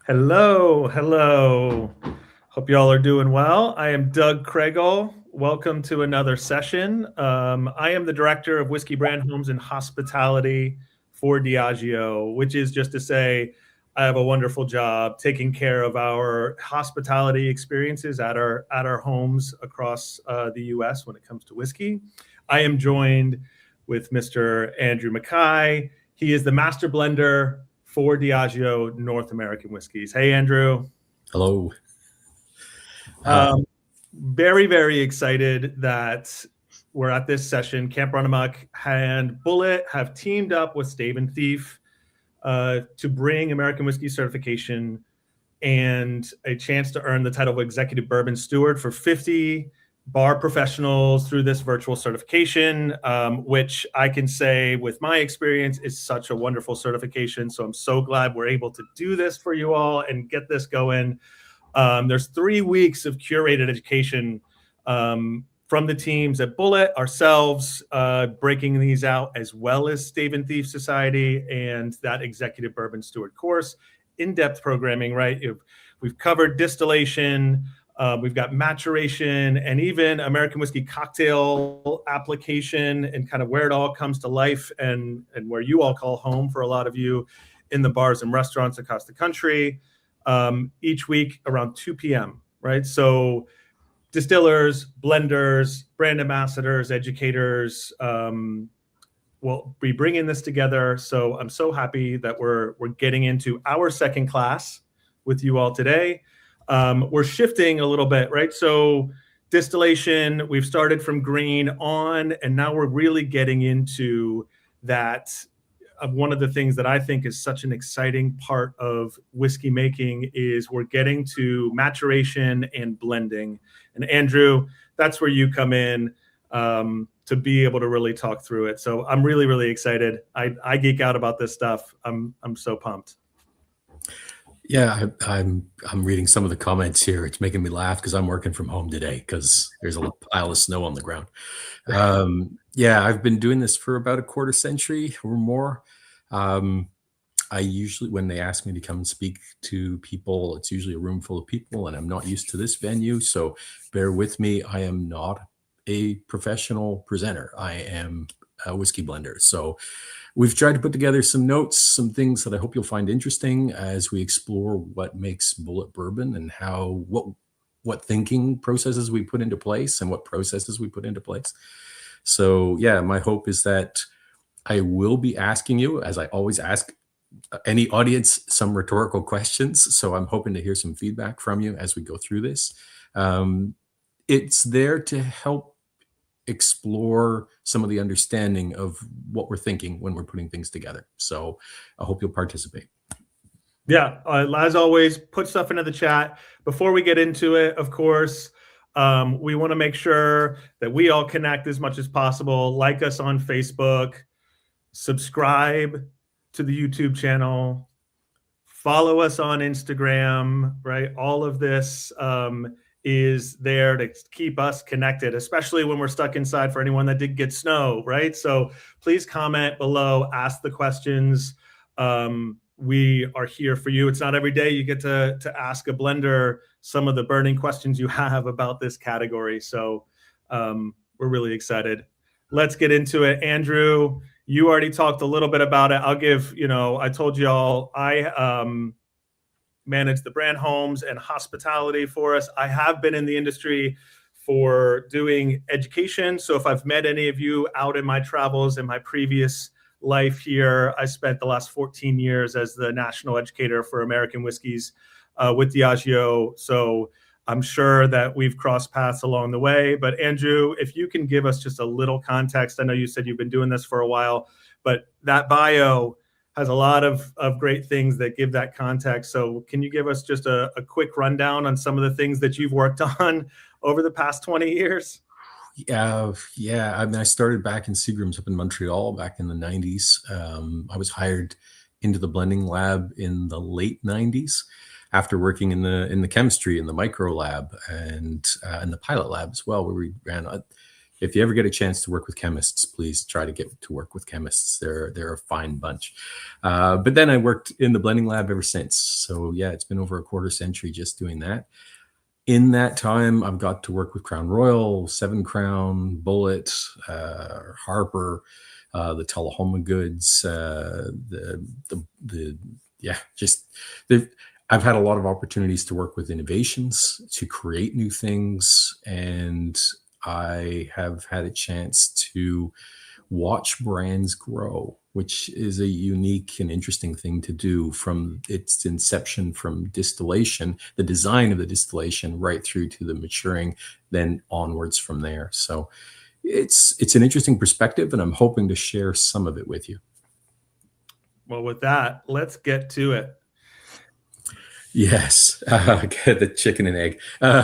Hello, hello. Hope y'all are doing well. I am Doug Kragel. Welcome to another session. I am the Director of Whiskey Brand Homes and Hospitality for Diageo, which is just to say I have a wonderful job taking care of our hospitality experiences at our homes across the U.S. when it comes to whiskey. I am joined with Mr. Andrew Mackay. He is the master blender for Diageo North American whiskeys. Hey, Andrew. Hello. Very, very excited that we're at this session. Camp Run Amok and Bulleit have teamed up with Stave and Thief to bring American whiskey certification and a chance to earn the title of Executive Bourbon Steward for 50 bar professionals through this virtual certification, which I can say with my experience is such a wonderful certification. So I'm so glad we're able to do this for you all and get this going. There's 3 weeks of curated education from the teams at Bulleit, ourselves breaking these out, as well as Stave and Thief Society and that Executive Bourbon Steward course. In-depth programming, right? We've covered distillation, we've got maturation, and even American whiskey cocktail application and kind of where it all comes to life and where you all call home for a lot of you in the bars and restaurants across the country. Each week around 2 p.m., right? So distillers, blenders, brand ambassadors, educators will be bringing this together. So I'm so happy that we're getting into our second class with you all today. We're shifting a little bit, right? So distillation, we've started from green on, and now we're really getting into that. One of the things that I think is such an exciting part of whiskey making is we're getting to maturation and blending. And Andrew, that's where you come in to be able to really talk through it. So I'm really, really excited. I geek out about this stuff. I'm so pumped. Yeah, I'm reading some of the comments here. It's making me laugh because I'm working from home today because there's a pile of snow on the ground. Yeah, I've been doing this for about a quarter century or more. I usually, when they ask me to come and speak to people, it's usually a room full of people, and I'm not used to this venue. So bear with me. I am not a professional presenter. I am a whiskey blender. So we've tried to put together some notes, some things that I hope you'll find interesting as we explore what makes Bulleit bourbon and how, what thinking processes we put into place and what processes we put into place. So yeah, my hope is that I will be asking you, as I always ask any audience, some rhetorical questions. So I'm hoping to hear some feedback from you as we go through this. It's there to help explore some of the understanding of what we're thinking when we're putting things together. So I hope you'll participate. Yeah, as always, put stuff into the chat. Before we get into it, of course, we want to make sure that we all connect as much as possible. Like us on Facebook, subscribe to the YouTube channel, follow us on Instagram, right? All of this is there to keep us connected, especially when we're stuck inside for anyone that did get snow, right? So please comment below, ask the questions. We are here for you. It's not every day you get to ask a blender some of the burning questions you have about this category. So we're really excited. Let's get into it. Andrew, you already talked a little bit about it. I'll give, I told you all, I manage the brand homes and hospitality for us. I have been in the industry for doing education. So if I've met any of you out in my travels in my previous life here, I spent the last 14 years as the national educator for American whiskeys with Diageo. So I'm sure that we've crossed paths along the way. But Andrew, if you can give us just a little context. I know you said you've been doing this for a while, but that bio has a lot of great things that give that context. So can you give us just a quick rundown on some of the things that you've worked on over the past 20 years? Yeah. I mean, I started back in Seagram's up in Montreal back in the 90s. I was hired into the blending lab in the late 90s after working in the chemistry in the micro lab and in the pilot lab as well, where we ran if you ever get a chance to work with chemists, please try to get to work with chemists. They're a fine bunch. But then I worked in the blending lab ever since. So yeah, it's been over a quarter century just doing that. In that time, I've got to work with Crown Royal, Seven Crown, Bulleit, Harper, the Tullahoma Goods, I've had a lot of opportunities to work with innovations, to create new things, and I have had a chance to watch brands grow, which is a unique and interesting thing to do from its inception, from distillation, the design of the distillation, right through to the maturing, then onwards from there. So it's an interesting perspective, and I'm hoping to share some of it with you. Well, with that, let's get to it. Yes, the chicken and egg.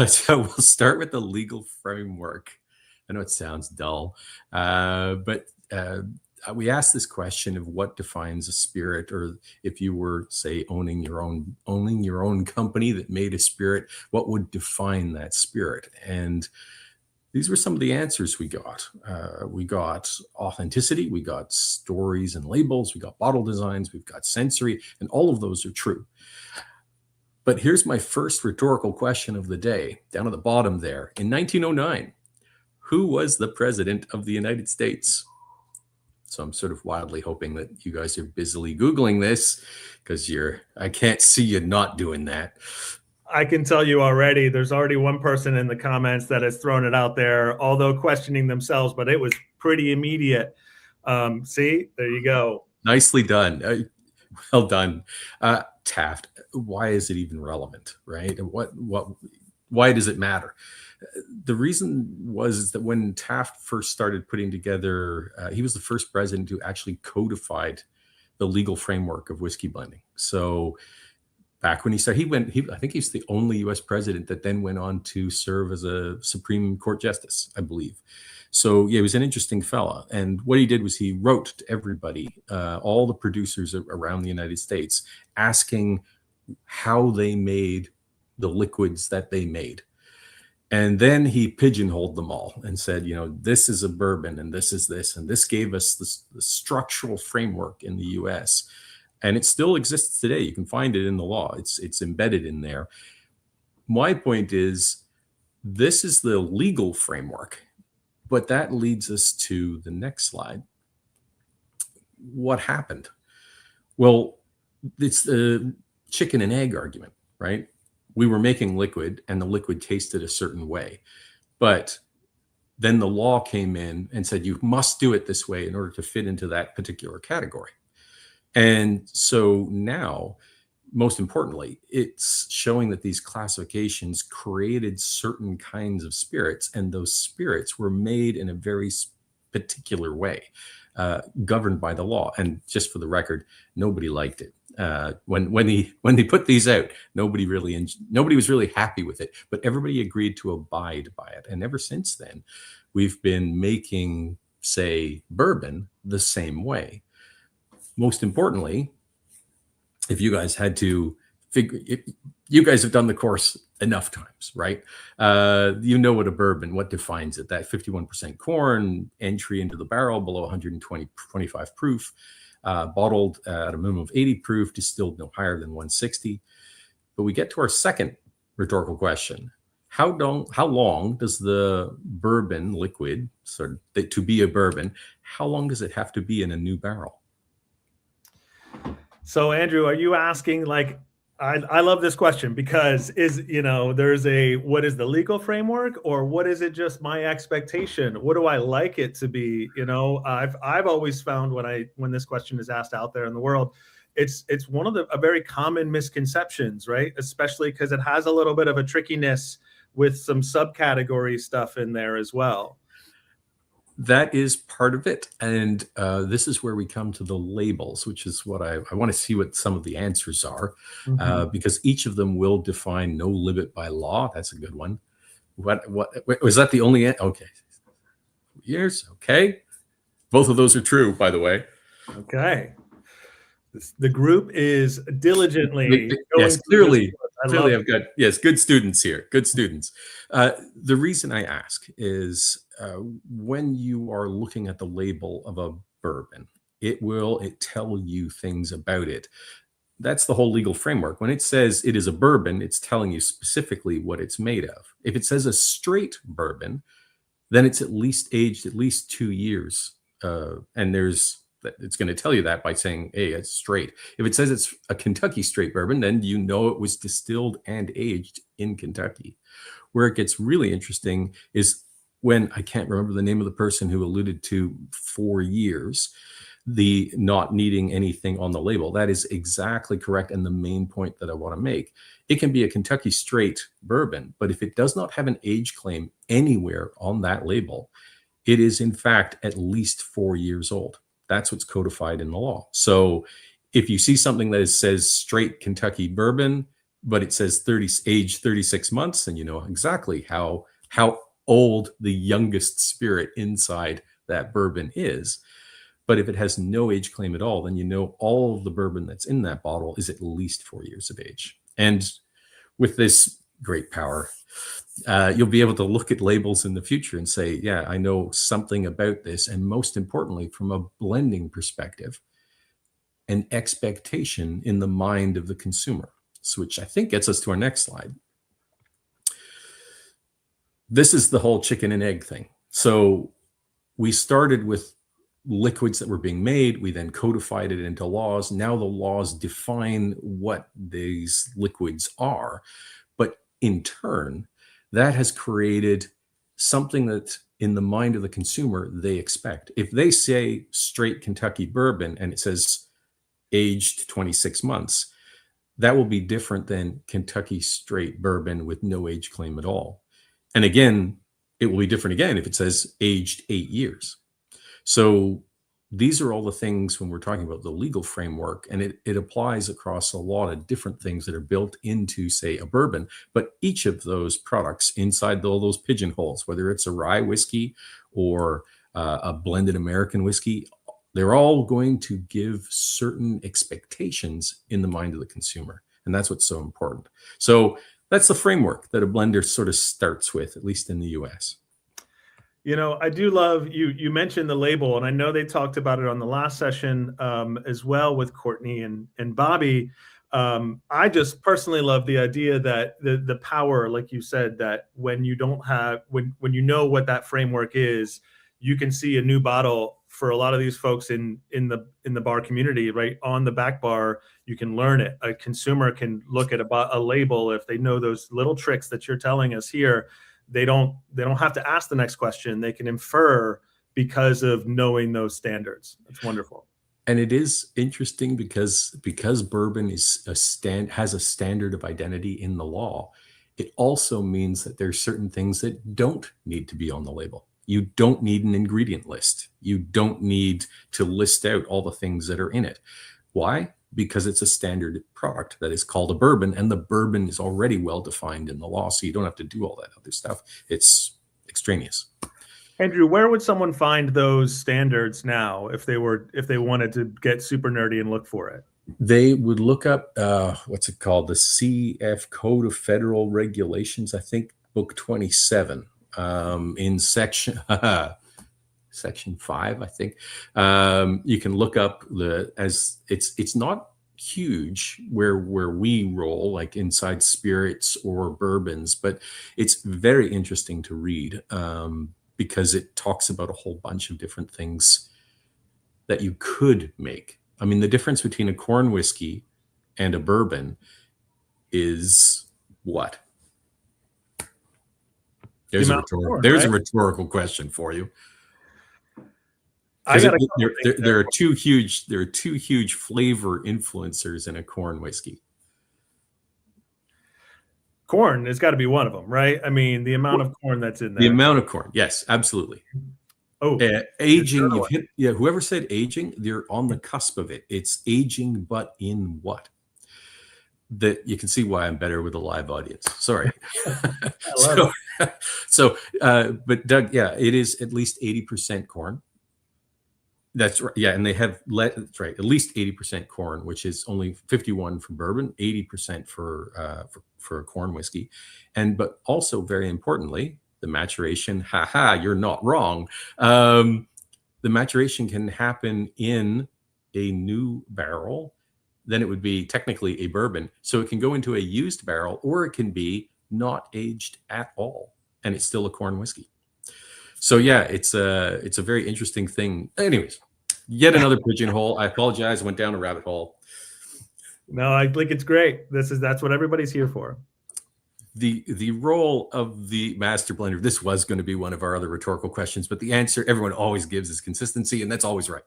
So we'll start with the legal framework. I know it sounds dull, but we asked this question of what defines a spirit, or if you were, say, owning your own company that made a spirit, what would define that spirit? And these were some of the answers we got. We got authenticity, we got stories and labels, we got bottle designs, we've got sensory, and all of those are true. But here's my first rhetorical question of the day, down at the bottom there. In 1909, who was the president of the United States? So I'm sort of wildly hoping that you guys are busily Googling this, because I can't see you not doing that. I can tell you already, there's already one person in the comments that has thrown it out there, although questioning themselves, but it was pretty immediate. See, there you go. Nicely done. Well done. Taft, why is it even relevant, right? Why does it matter? The reason was that when Taft first started putting together, he was the first president who actually codified the legal framework of whiskey blending. So back when he started, I think he's the only U.S. president that then went on to serve as a Supreme Court justice, I believe. So yeah, he was an interesting fella. And what he did was he wrote to everybody, all the producers around the United States, asking how they made the liquids that they made. And then he pigeonholed them all and said, this is a bourbon and this is this. And this gave us the structural framework in the US. And it still exists today. You can find it in the law. It's embedded in there. My point is, this is the legal framework. But that leads us to the next slide. What happened? Well, it's the chicken and egg argument, right? We were making liquid and the liquid tasted a certain way. But then the law came in and said, you must do it this way in order to fit into that particular category. And so now, most importantly, it's showing that these classifications created certain kinds of spirits, and those spirits were made in a very particular way, governed by the law. And just for the record, nobody liked it. When they put these out, nobody was really happy with it, but everybody agreed to abide by it. And ever since then, we've been making, say, bourbon the same way. Most importantly, if you guys had to figure, you guys have done the course enough times, right? You know what a bourbon, what defines it, that 51% corn, entry into the barrel below 125 proof, bottled at a minimum of 80 proof, distilled no higher than 160. But we get to our second rhetorical question. How long does the bourbon liquid, to be a bourbon, how long does it have to be in a new barrel? So Andrew, are you asking, like, I love this question, because there's what is the legal framework, or what is it just my expectation? What do I like it to be? I've always found when this question is asked out there in the world, it's one of a very common misconceptions, right? Especially because it has a little bit of a trickiness with some subcategory stuff in there as well. That is part of it. And this is where we come to the labels, which is what I want to see what some of the answers are, because each of them will define no limit by law. That's a good one. What was that the only? Okay. Years. Okay. Both of those are true, by the way. Okay. The group is diligently yes, clearly I've got good students here. Good students. The reason I ask is when you are looking at the label of a bourbon, it tell you things about it. That's the whole legal framework. When it says it is a bourbon, it's telling you specifically what it's made of. If it says a straight bourbon, then it's at least aged at least 2 years. And it's going to tell you that by saying, hey, it's straight. If it says it's a Kentucky straight bourbon, then you know it was distilled and aged in Kentucky. Where it gets really interesting is when, I can't remember the name of the person who alluded to 4 years, the not needing anything on the label. That is exactly correct. And the main point that I want to make, it can be a Kentucky straight bourbon, but if it does not have an age claim anywhere on that label, it is in fact at least 4 years old. That's what's codified in the law. So if you see something that says straight Kentucky bourbon, but it says age 36 months, and you know exactly how old the youngest spirit inside that bourbon is. But if it has no age claim at all, then you know all of the bourbon that's in that bottle is at least 4 years of age. And with this great power, you'll be able to look at labels in the future and say, yeah, I know something about this. And most importantly, from a blending perspective, an expectation in the mind of the consumer. So, which I think gets us to our next slide. This is the whole chicken and egg thing. So we started with liquids that were being made. We then codified it into laws. Now the laws define what these liquids are. But in turn, that has created something that in the mind of the consumer, they expect. If they say straight Kentucky bourbon and it says aged 26 months, that will be different than Kentucky straight bourbon with no age claim at all. And again, it will be different again if it says aged 8 years. So these are all the things when we're talking about the legal framework, and it applies across a lot of different things that are built into, say, a bourbon. But each of those products inside all those pigeonholes, whether it's a rye whiskey or a blended American whiskey, they're all going to give certain expectations in the mind of the consumer. And that's what's so important. So that's the framework that a blender sort of starts with, at least in the US. You know, I do love you mentioned the label, and I know they talked about it on the last session as well with Courtney and Bobby. I just personally love the idea that the power, like you said, that when you don't have when you know what that framework is, you can see a new bottle for a lot of these folks in the bar community, right on the back bar. You can learn it. A consumer can look at a label if they know those little tricks that you're telling us here. They don't have to ask the next question. They can infer because of knowing those standards. That's wonderful. And it is interesting because bourbon has a standard of identity in the law. It also means that there's certain things that don't need to be on the label. You don't need an ingredient list. You don't need to list out all the things that are in it. Why? Because it's a standard product that is called a bourbon, and the bourbon is already well defined in the law, so you don't have to do all that other stuff. It's extraneous. Andrew, where would someone find those standards now if they wanted to get super nerdy and look for it? They would look up what's it called, the CF Code of Federal Regulations, I think, book 27, in section Section 5, I think. You can look up it's not huge where we roll, like inside spirits or bourbons, but it's very interesting to read because it talks about a whole bunch of different things that you could make. I mean, the difference between a corn whiskey and a bourbon is what? There's a rhetorical question for you. There are two huge flavor influencers in a corn whiskey. Corn has got to be one of them, right? I mean, the amount of corn that's in there. The amount of corn, yes, absolutely. Oh, aging. Whoever said aging, they're on the cusp of it. It's aging, but in what? That you can see why I'm better with a live audience. Sorry. But Doug, yeah, it is at least 80% corn. That's right. Yeah, and they have that's right, at least 80% corn, which is only 51 for bourbon, 80% for a corn whiskey, but also very importantly, the maturation, haha, you're not wrong. The maturation can happen in a new barrel. Then it would be technically a bourbon. So it can go into a used barrel, or it can be not aged at all, and it's still a corn whiskey. So yeah, it's a very interesting thing. Anyways, yet another pigeonhole. I apologize. I went down a rabbit hole. No, I think it's great. That's what everybody's here for. The role of the master blender. This was going to be one of our other rhetorical questions, but the answer everyone always gives is consistency, and that's always right.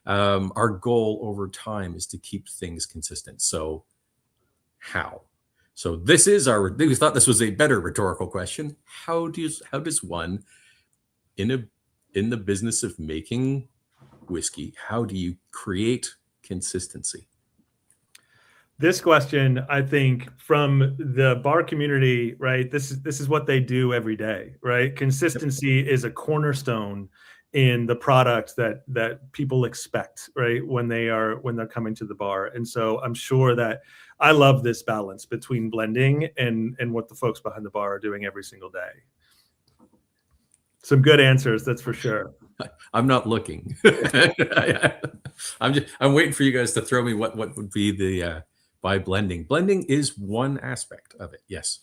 Our goal over time is to keep things consistent. So how? So this is we thought this was a better rhetorical question. How does one in the business of making whiskey, how do you create consistency? This question, I think, from the bar community, right? This is what they do every day, right? Consistency is a cornerstone in the product that people expect, right? When they're coming to the bar. And so I'm sure that I love this balance between blending and what the folks behind the bar are doing every single day. Some good answers, that's for sure. I'm not looking. I'm waiting for you guys to throw me what would be the by blending. Blending is one aspect of it. Yes.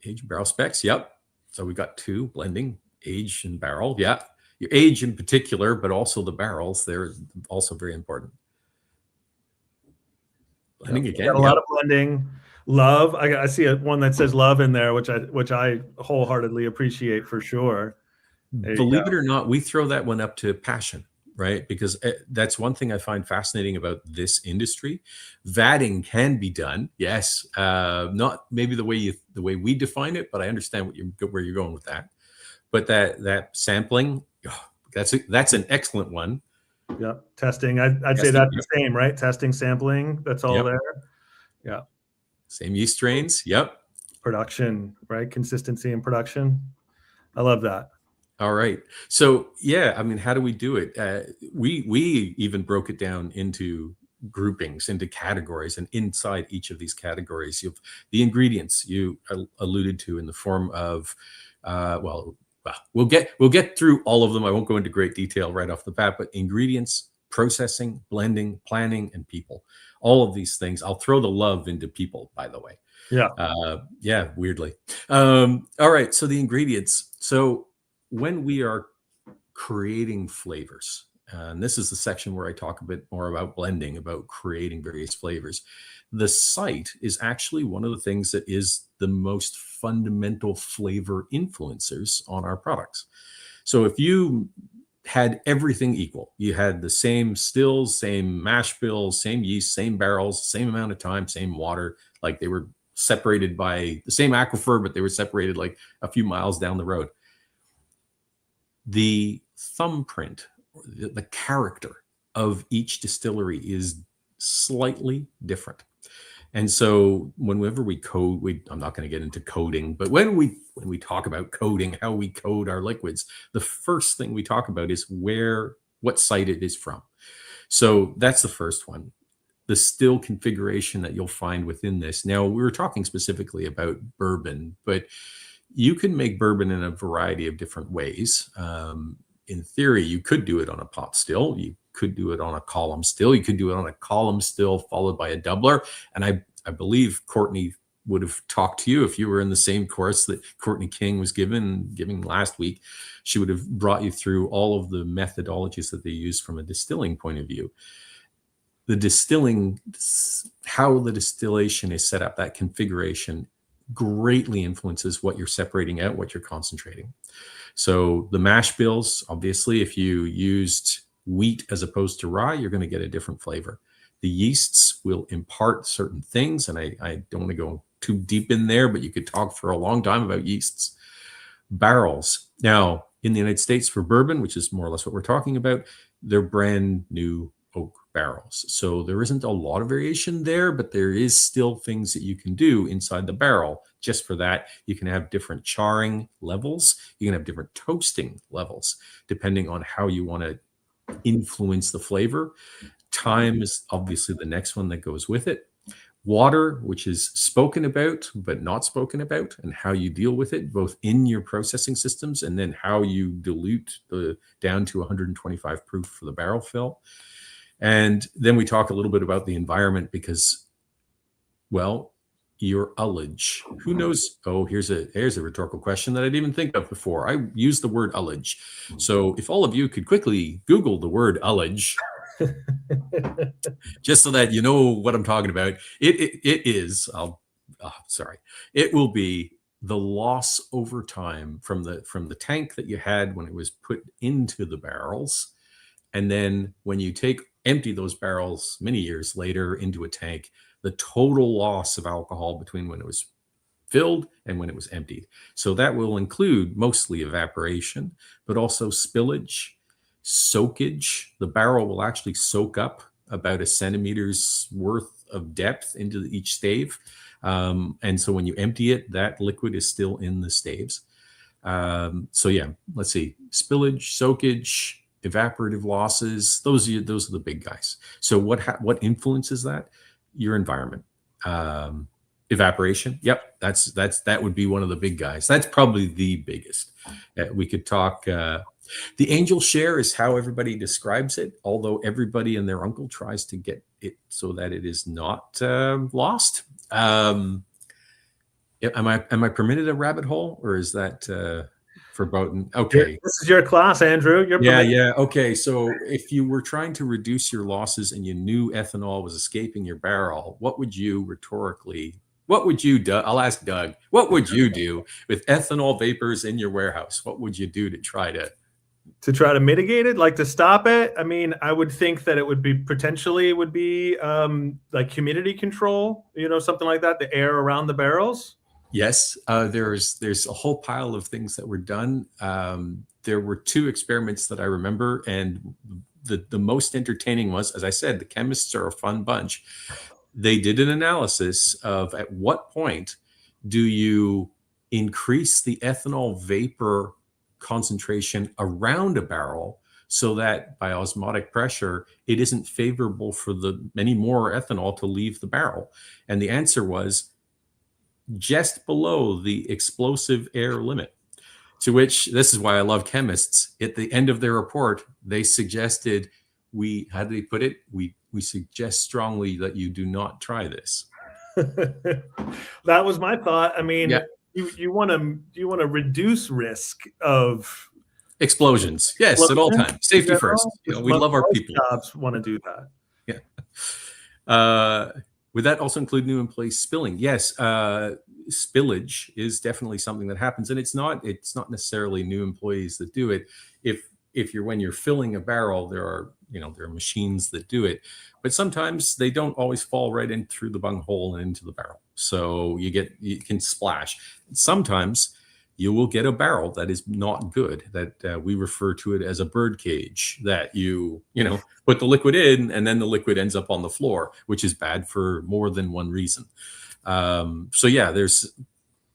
Age and barrel specs. Yep. So we got two: blending, age and barrel. Yeah. Your age in particular, but also the barrels. They're also very important. Blending again. Got a lot of blending. Love. I see one that says love in there, which I wholeheartedly appreciate for sure. Believe it or not, we throw that one up to passion, right? Because that's one thing I find fascinating about this industry. Vatting can be done, yes, not maybe the way we define it, but I understand where you're going with that. But that sampling, that's an excellent one. Yeah, testing. I'd say that's the same, right? Testing, sampling, that's all there. Yeah. Same yeast strains. Yep. Production, right? Consistency in production. I love that. All right. So yeah, I mean, how do we do it? We even broke it down into groupings, into categories, and inside each of these categories, you have the ingredients you alluded to in the form of, we'll get through all of them. I won't go into great detail right off the bat, but ingredients, processing, blending, planning, and people. All of these things. I'll throw the love into people, by the way. Yeah. Weirdly. All right. So the ingredients. So when we are creating flavors, and this is the section where I talk a bit more about blending, about creating various flavors, the site is actually one of the things that is the most fundamental flavor influencers on our products. So if you had everything equal, you had the same stills, same mash bills, same yeast, same barrels, same amount of time, same water, like they were separated by the same aquifer, but they were separated like a few miles down the road. The thumbprint, the character of each distillery is slightly different. And so whenever we code, I'm not going to get into coding, but when we talk about coding, how we code our liquids, the first thing we talk about is what site it is from. So that's the first one. The still configuration that you'll find within this. Now, we were talking specifically about bourbon, but you can make bourbon in a variety of different ways. In theory, you could do it on a pot still. You could do it on a column still. You could do it on a column still followed by a doubler. And I believe Courtney would have talked to you if you were in the same course that Courtney King was giving last week. She would have brought you through all of the methodologies that they use from a distilling point of view. The distilling, how the distillation is set up, that configuration greatly influences what you're separating out, what you're concentrating. So the mash bills, obviously, if you used wheat as opposed to rye, you're going to get a different flavor. The yeasts will impart certain things, and I don't want to go too deep in there, but you could talk for a long time about yeasts. Barrels. Now, in the United States for bourbon, which is more or less what we're talking about, they're brand new oak barrels. So there isn't a lot of variation there, but there is still things that you can do inside the barrel. Just for that, you can have different charring levels. You can have different toasting levels, depending on how you want to influence the flavor. Time is obviously the next one that goes with it. water, which is spoken about but not spoken about, and how you deal with it, both in your processing systems and then how you dilute the down to 125 proof for the barrel fill. And then we talk a little bit about the environment because, well, your ullage. Who knows? Oh, here's a rhetorical question that I didn't even think of before. I used the word ullage. So if all of you could quickly Google the word ullage, just so that you know what I'm talking about. It is, sorry, it will be the loss over time from the tank that you had when it was put into the barrels. And then when you empty those barrels many years later into a tank, the total loss of alcohol between when it was filled and when it was emptied. So that will include mostly evaporation, but also spillage, soakage. The barrel will actually soak up about a centimeter's worth of depth into each stave. And so when you empty it, that liquid is still in the staves. So yeah, let's see, spillage, soakage, evaporative losses. Those are the big guys. So what influences that? Your environment. Evaporation. Yep. That would be one of the big guys. That's probably the biggest. We could talk, the angel share is how everybody describes it, although everybody and their uncle tries to get it so that it is not lost. Am I permitted a rabbit hole, or is that verboten? Okay. This is your class, Andrew. You're permitted. Yeah. Okay. So if you were trying to reduce your losses and you knew ethanol was escaping your barrel, what would you do? I'll ask Doug, what would you do with ethanol vapors in your warehouse? What would you do to try to mitigate it, like to stop it? I mean, I would think that it would be like humidity control, something like that, the air around the barrels. Yes, there's a whole pile of things that were done. There were 2 experiments that I remember, and the most entertaining was, as I said, the chemists are a fun bunch. They did an analysis of at what point do you increase the ethanol vapor concentration around a barrel so that by osmotic pressure, it isn't favorable for the many more ethanol to leave the barrel. And the answer was just below the explosive air limit, to which, this is why I love chemists, at the end of their report, they suggested, how do they put it? We suggest strongly that you do not try this. That was my thought. I mean, yeah. You want to reduce risk of explosions. Yes, at all times. Safety first. We love our people. Jobs want to do that. Yeah. Would that also include new employees spilling? Yes. Spillage is definitely something that happens, and it's not necessarily new employees that do it. When you're filling a barrel, there are machines that do it, but sometimes they don't always fall right in through the bunghole and into the barrel. So you can splash. Sometimes you will get a barrel that is not good, that we refer to it as a bird cage, that you put the liquid in and then the liquid ends up on the floor, which is bad for more than one reason. So yeah, there's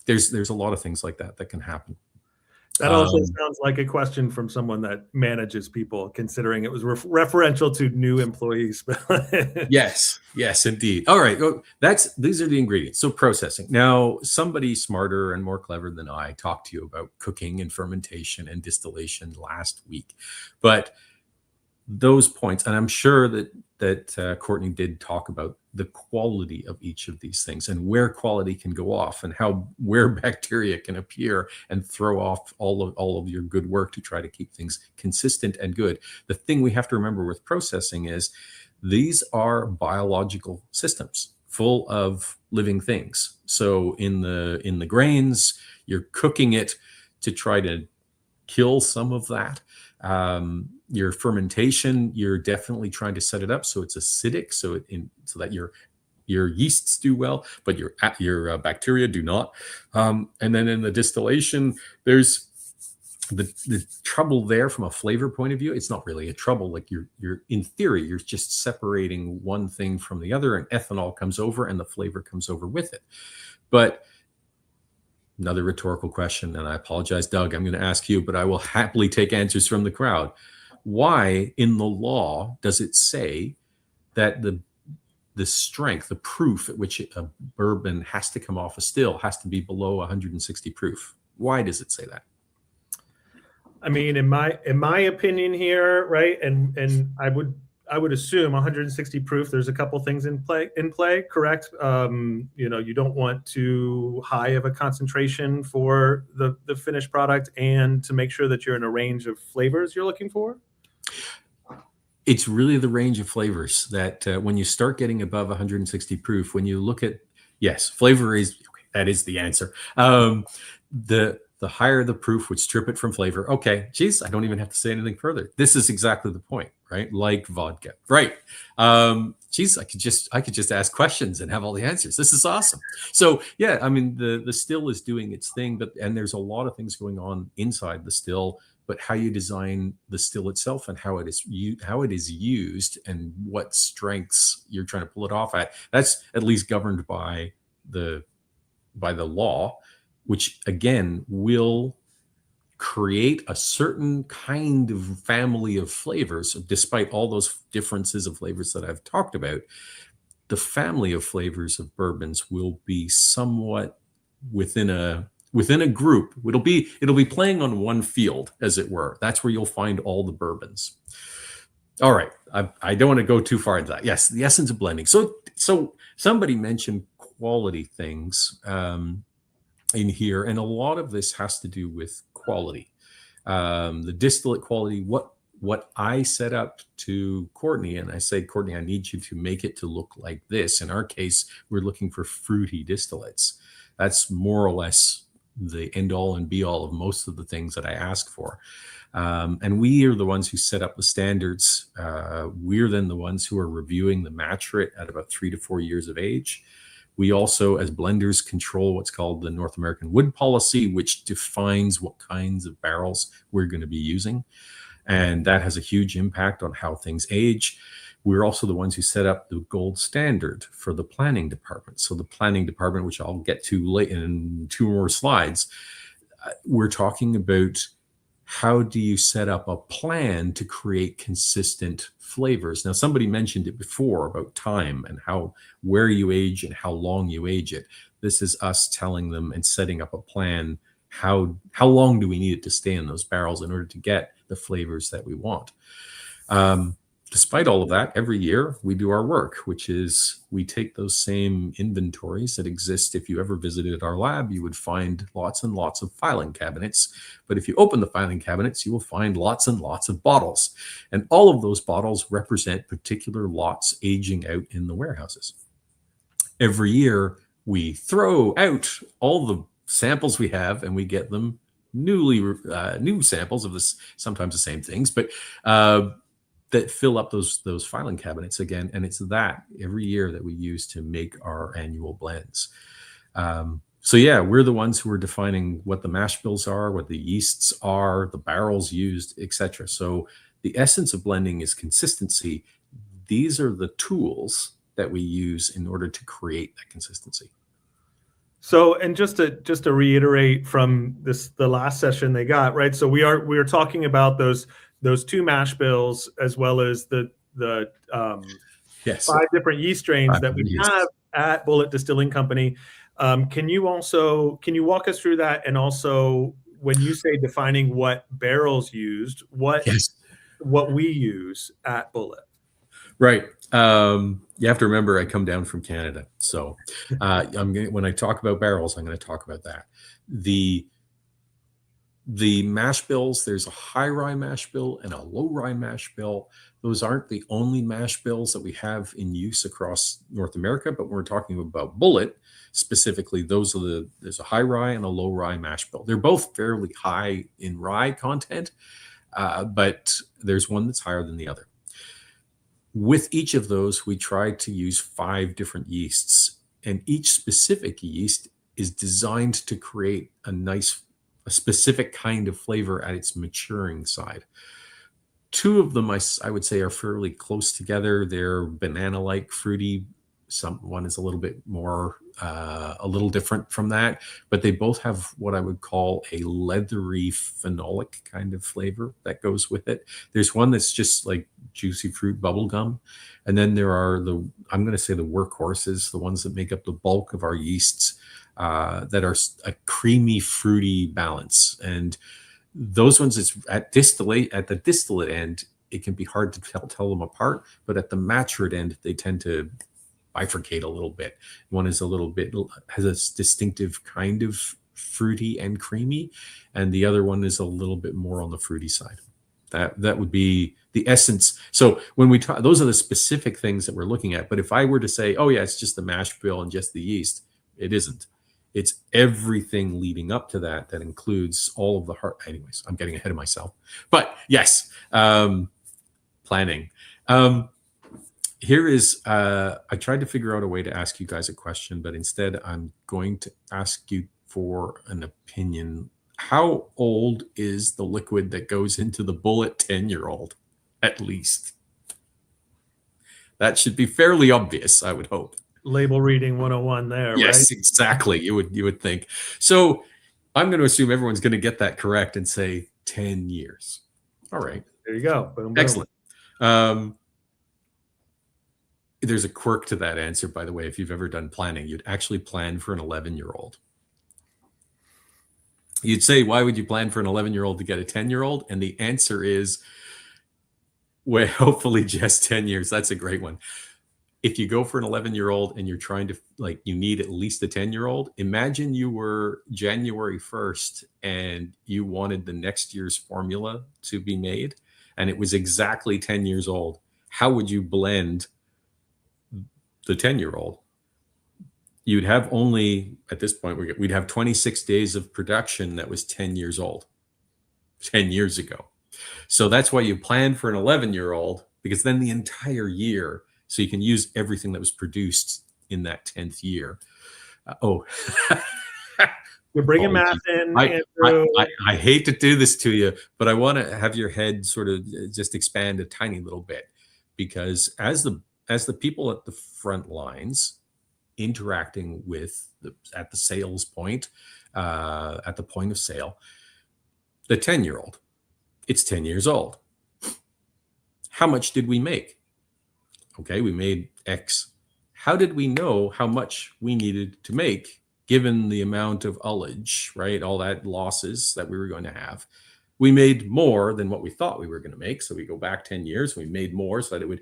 a lot of things like that can happen. That also sounds like a question from someone that manages people, considering it was referential to new employees. Yes, indeed. All right. These are the ingredients. So processing. Now, somebody smarter and more clever than I talked to you about cooking and fermentation and distillation last week. But those points, and I'm sure that Courtney did talk about the quality of each of these things and where quality can go off and where bacteria can appear and throw off all of your good work to try to keep things consistent and good. The thing we have to remember with processing is these are biological systems full of living things. So in the grains, you're cooking it to try to kill some of that. Your fermentation, you're definitely trying to set it up so it's acidic, so that your yeasts do well, but your bacteria do not. And then in the distillation, there's the trouble there from a flavor point of view. It's not really a trouble. Like you're in theory, you're just separating one thing from the other, and ethanol comes over and the flavor comes over with it. But another rhetorical question, and I apologize, Doug, I'm going to ask you, but I will happily take answers from the crowd. Why in the law does it say that the the strength, the proof at which a bourbon has to come off a still has to be below 160 proof. Why does it say that? I mean, in my opinion here, right? And I would assume 160 proof. There's a couple things in play, correct? You don't want too high of a concentration for the finished product, and to make sure that you're in a range of flavors you're looking for. It's really the range of flavors that when you start getting above 160 proof, when you look at, yes, flavor is, okay, that is the answer. The higher the proof would strip it from flavor. Okay, geez, I don't even have to say anything further. This is exactly the point, right? Like vodka, right? Geez, I could just ask questions and have all the answers. This is awesome. So yeah, I mean, the still is doing its thing, and there's a lot of things going on inside the still. But how you design the still itself and how it is used and what strengths you're trying to pull it off at, that's at least governed by the law, which again will create a certain kind of family of flavors. Despite all those differences of flavors that I've talked about, the family of flavors of bourbons will be somewhat within a group. It'll be playing on one field, as it were. That's where you'll find all the bourbons. All right, I don't want to go too far into that. Yes, the essence of blending. So somebody mentioned quality things in here, and a lot of this has to do with quality, the distillate quality. What I set up to Courtney, and I say, Courtney, I need you to make it to look like this. In our case, we're looking for fruity distillates. That's more or less the end all and be all of most of the things that I ask for. And we are the ones who set up the standards. We're then the ones who are reviewing the match rate at about 3 to 4 years of age. We also, as blenders, control what's called the North American Wood Policy, which defines what kinds of barrels we're going to be using. And that has a huge impact on how things age. We're also the ones who set up the gold standard for the planning department. So the planning department, which I'll get to late in 2 more slides, we're talking about how do you set up a plan to create consistent flavors. Now, somebody mentioned it before about time and where you age and how long you age it. This is us telling them and setting up a plan. How long do we need it to stay in those barrels in order to get the flavors that we want? Despite all of that, every year we do our work, which is we take those same inventories that exist. If you ever visited our lab, you would find lots and lots of filing cabinets. But if you open the filing cabinets, you will find lots and lots of bottles. And all of those bottles represent particular lots aging out in the warehouses. Every year we throw out all the samples we have and we get them new samples of this, sometimes the same things, but that fill up those filing cabinets again. And it's that every year that we use to make our annual blends. So yeah, we're the ones who are defining what the mash bills are, what the yeasts are, the barrels used, etc. So the essence of blending is consistency. These are the tools that we use in order to create that consistency. So, and just to reiterate from the last session they got, right? So we are talking about those 2 mash bills, as well as the yes, 5 different yeast strains that we have at Bulleit Distilling Company. Can you walk us through that? And also, when you say defining what barrels used, what we use at Bulleit? Right. You have to remember, I come down from Canada, so when I talk about barrels, I'm going to talk about that. The mash bills, there's a high rye mash bill and a low rye mash bill. Those aren't the only mash bills that we have in use across North America, but when we're talking about Bulleit specifically, there's a high rye and a low rye mash bill. They're both fairly high in rye content, but there's one that's higher than the other. With each of those, we try to use 5 different yeasts, and each specific yeast is designed to create a specific kind of flavor at its maturing side. 2 of them, I would say, are fairly close together. They're banana-like, fruity. One is a little bit more a little different from that, but they both have what I would call a leathery phenolic kind of flavor that goes with it. There's one that's just like juicy fruit bubble gum. And then there are I'm going to say the workhorses, the ones that make up the bulk of our yeasts, that are a creamy, fruity balance. And those ones, it's at the distillate end, it can be hard to tell them apart, but at the maturate end, they tend to bifurcate a little bit. One is has a distinctive kind of fruity and creamy, and the other one is a little bit more on the fruity side. That would be the essence. So when we talk, those are the specific things that we're looking at. But if I were to say, oh yeah, it's just the mash bill and just the yeast, it isn't. It's everything leading up to that includes all of the heart. Anyways, I'm getting ahead of myself. But yes, planning. Here is, I tried to figure out a way to ask you guys a question, but instead I'm going to ask you for an opinion. How old is the liquid that goes into the Bulleit 10-year-old, at least? That should be fairly obvious, I would hope. Label reading 101 there, yes, right? Exactly. You would think. So I'm going to assume everyone's going to get that correct and say 10 years. All right. There you go. Boom, boom. Excellent. There's a quirk to that answer, by the way. If you've ever done planning, you'd actually plan for an 11-year-old. You'd say, why would you plan for an 11-year-old to get a 10-year-old? And the answer is, well, hopefully just 10 years. That's a great one. If you go for an 11-year-old and you're trying to, you need at least a 10-year-old, imagine you were January 1st and you wanted the next year's formula to be made, and it was exactly 10 years old. How would you blend the 10-year-old? You'd have only, at this point, we'd have 26 days of production that was 10 years old, 10 years ago. So that's why you plan for an 11-year-old, because then the entire year, so you can use everything that was produced in that 10th year. You're bringing math in. I hate to do this to you, but I want to have your head sort of just expand a tiny little bit, because as the people at the front lines interacting with at the sales point, at the point of sale, the 10-year-old, it's 10 years old. How much did we make? Okay, we made X. How did we know how much we needed to make given the amount of ullage, right? All that losses that we were going to have. We made more than what we thought we were going to make. So we go back 10 years, we made more so that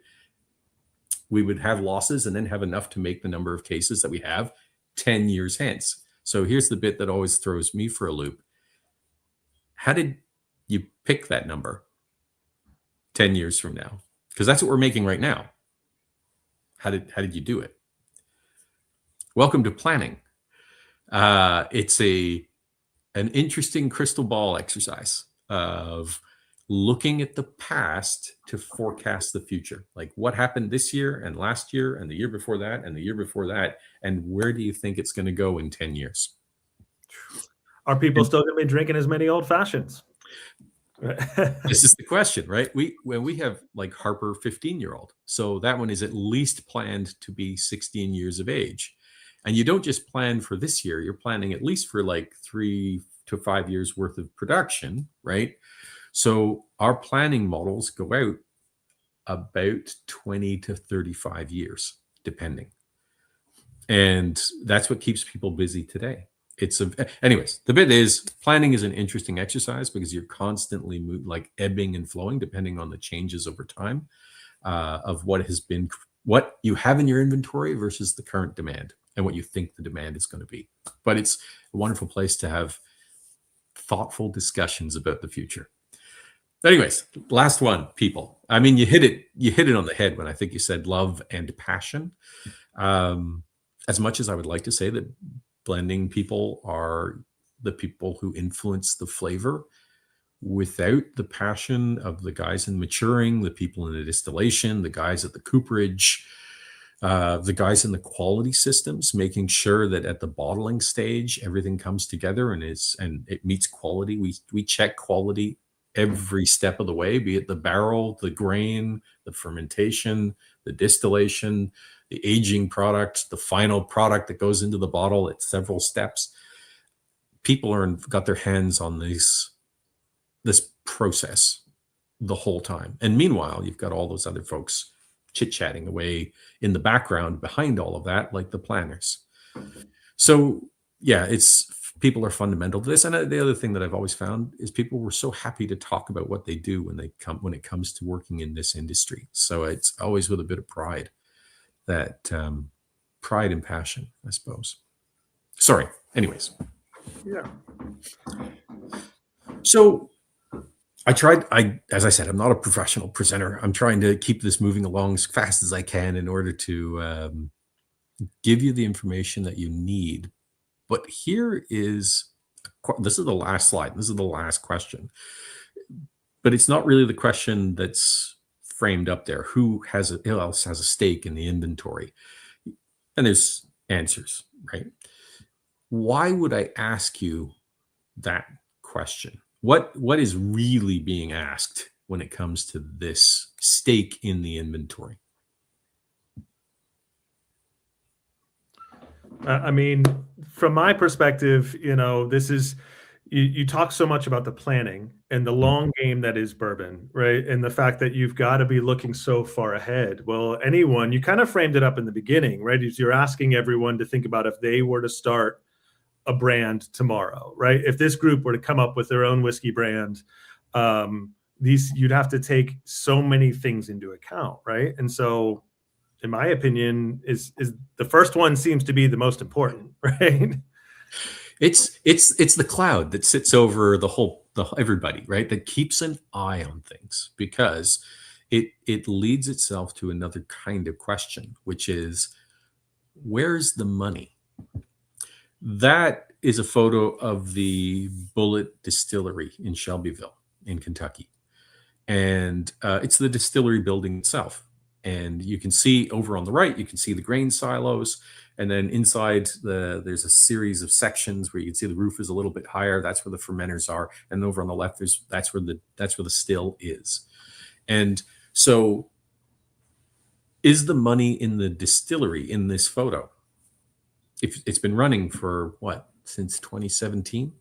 we would have losses and then have enough to make the number of cases that we have 10 years hence. So here's the bit that always throws me for a loop. How did you pick that number 10 years from now? Because that's what we're making right now. How did you do it? Welcome to planning. It's an interesting crystal ball exercise of looking at the past to forecast the future. Like what happened this year and last year and the year before that and the year before that, and where do you think it's going to go in 10 years? Are people still going to be drinking as many old fashions? This is the question, right? When we have like Harper 15-year-old, so that one is at least planned to be 16 years of age. And you don't just plan for this year, you're planning at least for like 3 to 5 years worth of production, right? So our planning models go out about 20 to 35 years, depending. And that's what keeps people busy today. Anyways, the bit is planning is an interesting exercise because you're constantly ebbing and flowing depending on the changes over time of what you have in your inventory versus the current demand and what you think the demand is going to be. But it's a wonderful place to have thoughtful discussions about the future. Anyways, last one, people. I mean, you hit it on the head when I think you said love and passion. As much as I would like to say that blending people are the people who influence the flavor, without the passion of the guys in maturing, the people in the distillation, the guys at the cooperage, the guys in the quality systems, making sure that at the bottling stage everything comes together and it meets quality. We check quality every step of the way, be it the barrel, the grain, the fermentation, the distillation, the aging product, the final product that goes into the bottle. It's several steps. People got their hands on this process the whole time. And meanwhile, you've got all those other folks chit-chatting away in the background behind all of that, like the planners. So yeah, people are fundamental to this. And the other thing that I've always found is people were so happy to talk about what they do when it comes to working in this industry. So it's always with a bit of pride, that pride and passion, I suppose. Sorry. Anyways. Yeah. So as I said, I'm not a professional presenter. I'm trying to keep this moving along as fast as I can in order to give you the information that you need. But this is the last slide. This is the last question. But it's not really the question that's framed up there. Who else has a stake in the inventory? And there's answers, right? Why would I ask you that question? What is really being asked when it comes to this stake in the inventory? I mean, from my perspective, this is, you talk so much about the planning and the long game that is bourbon, right? And the fact that you've got to be looking so far ahead. Well, you kind of framed it up in the beginning, right? You're asking everyone to think about if they were to start a brand tomorrow, right? If this group were to come up with their own whiskey brand, you'd have to take so many things into account, right? And so, in my opinion, is the first one seems to be the most important, right? It's the cloud that sits over the everybody, right? That keeps an eye on things, because it leads itself to another kind of question, which is, where's the money? That is a photo of the Bulleit distillery in Shelbyville in Kentucky. And it's the distillery building itself. And you can see over on the right, you can see the grain silos. And then inside there's a series of sections where you can see the roof is a little bit higher. That's where the fermenters are. And over on the left, that's where the still is. And so, is the money in the distillery in this photo? If it's been running for since 2017?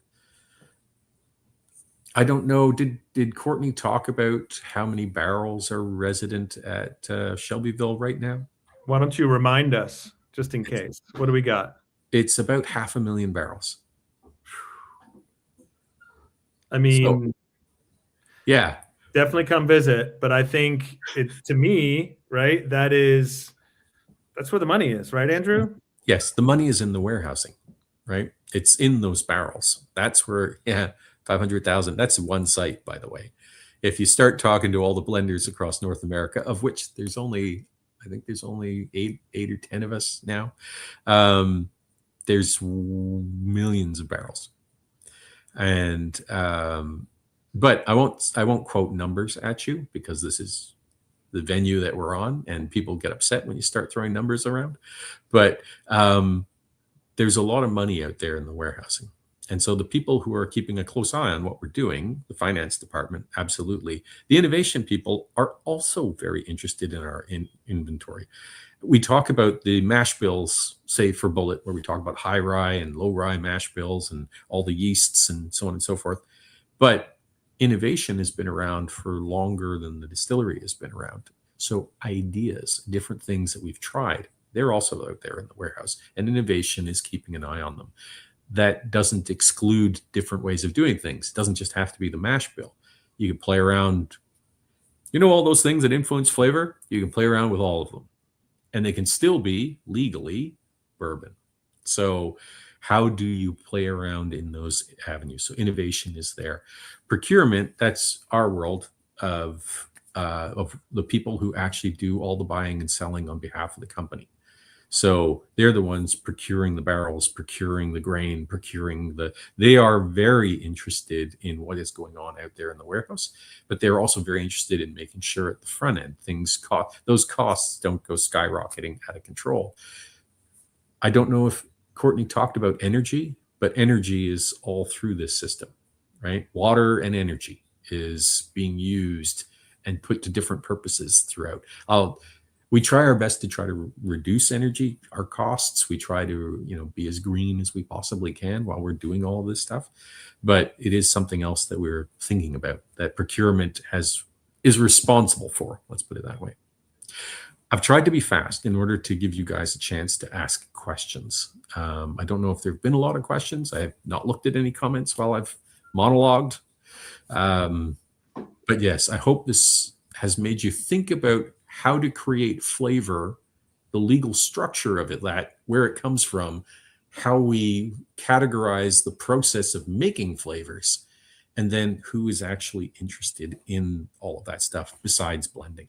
I don't know. Did Courtney talk about how many barrels are resident at Shelbyville right now? Why don't you remind us, just in case? What do we got? It's about 500,000 barrels. I mean, yeah, definitely come visit. But I think to me, right, that's where the money is, right, Andrew? Yes, the money is in the warehousing, right? It's in those barrels. That's where, 500,000. That's one site, by the way. If you start talking to all the blenders across North America, of which there's only 8 or 10 of us now, there's millions of barrels. And but I won't quote numbers at you, because this is the venue that we're on, and people get upset when you start throwing numbers around. But there's a lot of money out there in the warehousing. And so the people who are keeping a close eye on what we're doing, the finance department, absolutely. The innovation people are also very interested in our inventory. We talk about the mash bills, say for Bulleit, where we talk about high rye and low rye mash bills and all the yeasts and so on and so forth. But innovation has been around for longer than the distillery has been around. So ideas, different things that we've tried, they're also out there in the warehouse, and innovation is keeping an eye on them. That doesn't exclude different ways of doing things. It doesn't just have to be the mash bill. You can play around, all those things that influence flavor, you can play around with all of them, and they can still be legally bourbon. So how do you play around in those avenues? So innovation is there. Procurement, that's our world of the people who actually do all the buying and selling on behalf of the company. So they're the ones procuring the barrels, procuring the grain, they are very interested in what is going on out there in the warehouse, but they're also very interested in making sure at the front end, those costs don't go skyrocketing out of control. I don't know if Courtney talked about energy, but energy is all through this system, right? Water and energy is being used and put to different purposes throughout. We try our best to try to reduce our costs. We try to, be as green as we possibly can while we're doing all of this stuff. But it is something else that we're thinking about, that procurement is responsible for. Let's put it that way. I've tried to be fast in order to give you guys a chance to ask questions. I don't know if there have been a lot of questions. I have not looked at any comments while I've monologued. But yes, I hope this has made you think about how to create flavor, the legal structure of it, where it comes from, how we categorize the process of making flavors, and then who is actually interested in all of that stuff besides blending.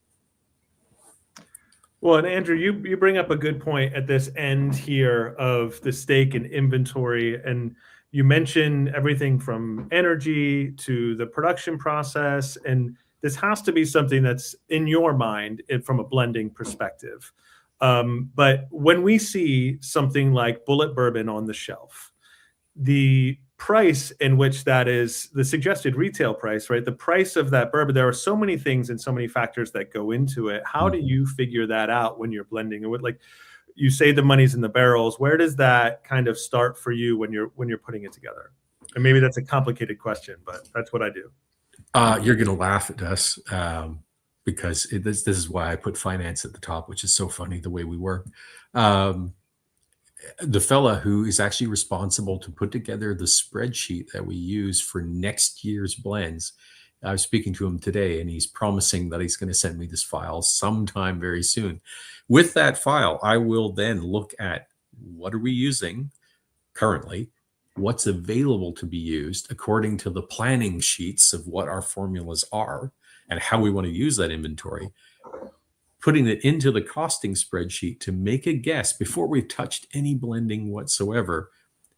Well, and Andrew, you bring up a good point at this end here of the stake and inventory, and you mention everything from energy to the production process, and this has to be something that's in your mind from a blending perspective. But when we see something like Bulleit bourbon on the shelf, the price in which that is the suggested retail price, right? The price of that bourbon, there are so many things and so many factors that go into it. How do you figure that out when you're blending it? Like you say, the money's in the barrels. Where does that kind of start for you when you're putting it together? And maybe that's a complicated question, but that's what I do. You're going to laugh at us because this is why I put finance at the top, which is so funny the way we work. The fella who is actually responsible to put together the spreadsheet that we use for next year's blends, I was speaking to him today, and he's promising that he's going to send me this file sometime very soon. With that file, I will then look at what are we using currently, what's available to be used according to the planning sheets of what our formulas are and how we want to use that inventory, putting it into the costing spreadsheet to make a guess before we've touched any blending whatsoever,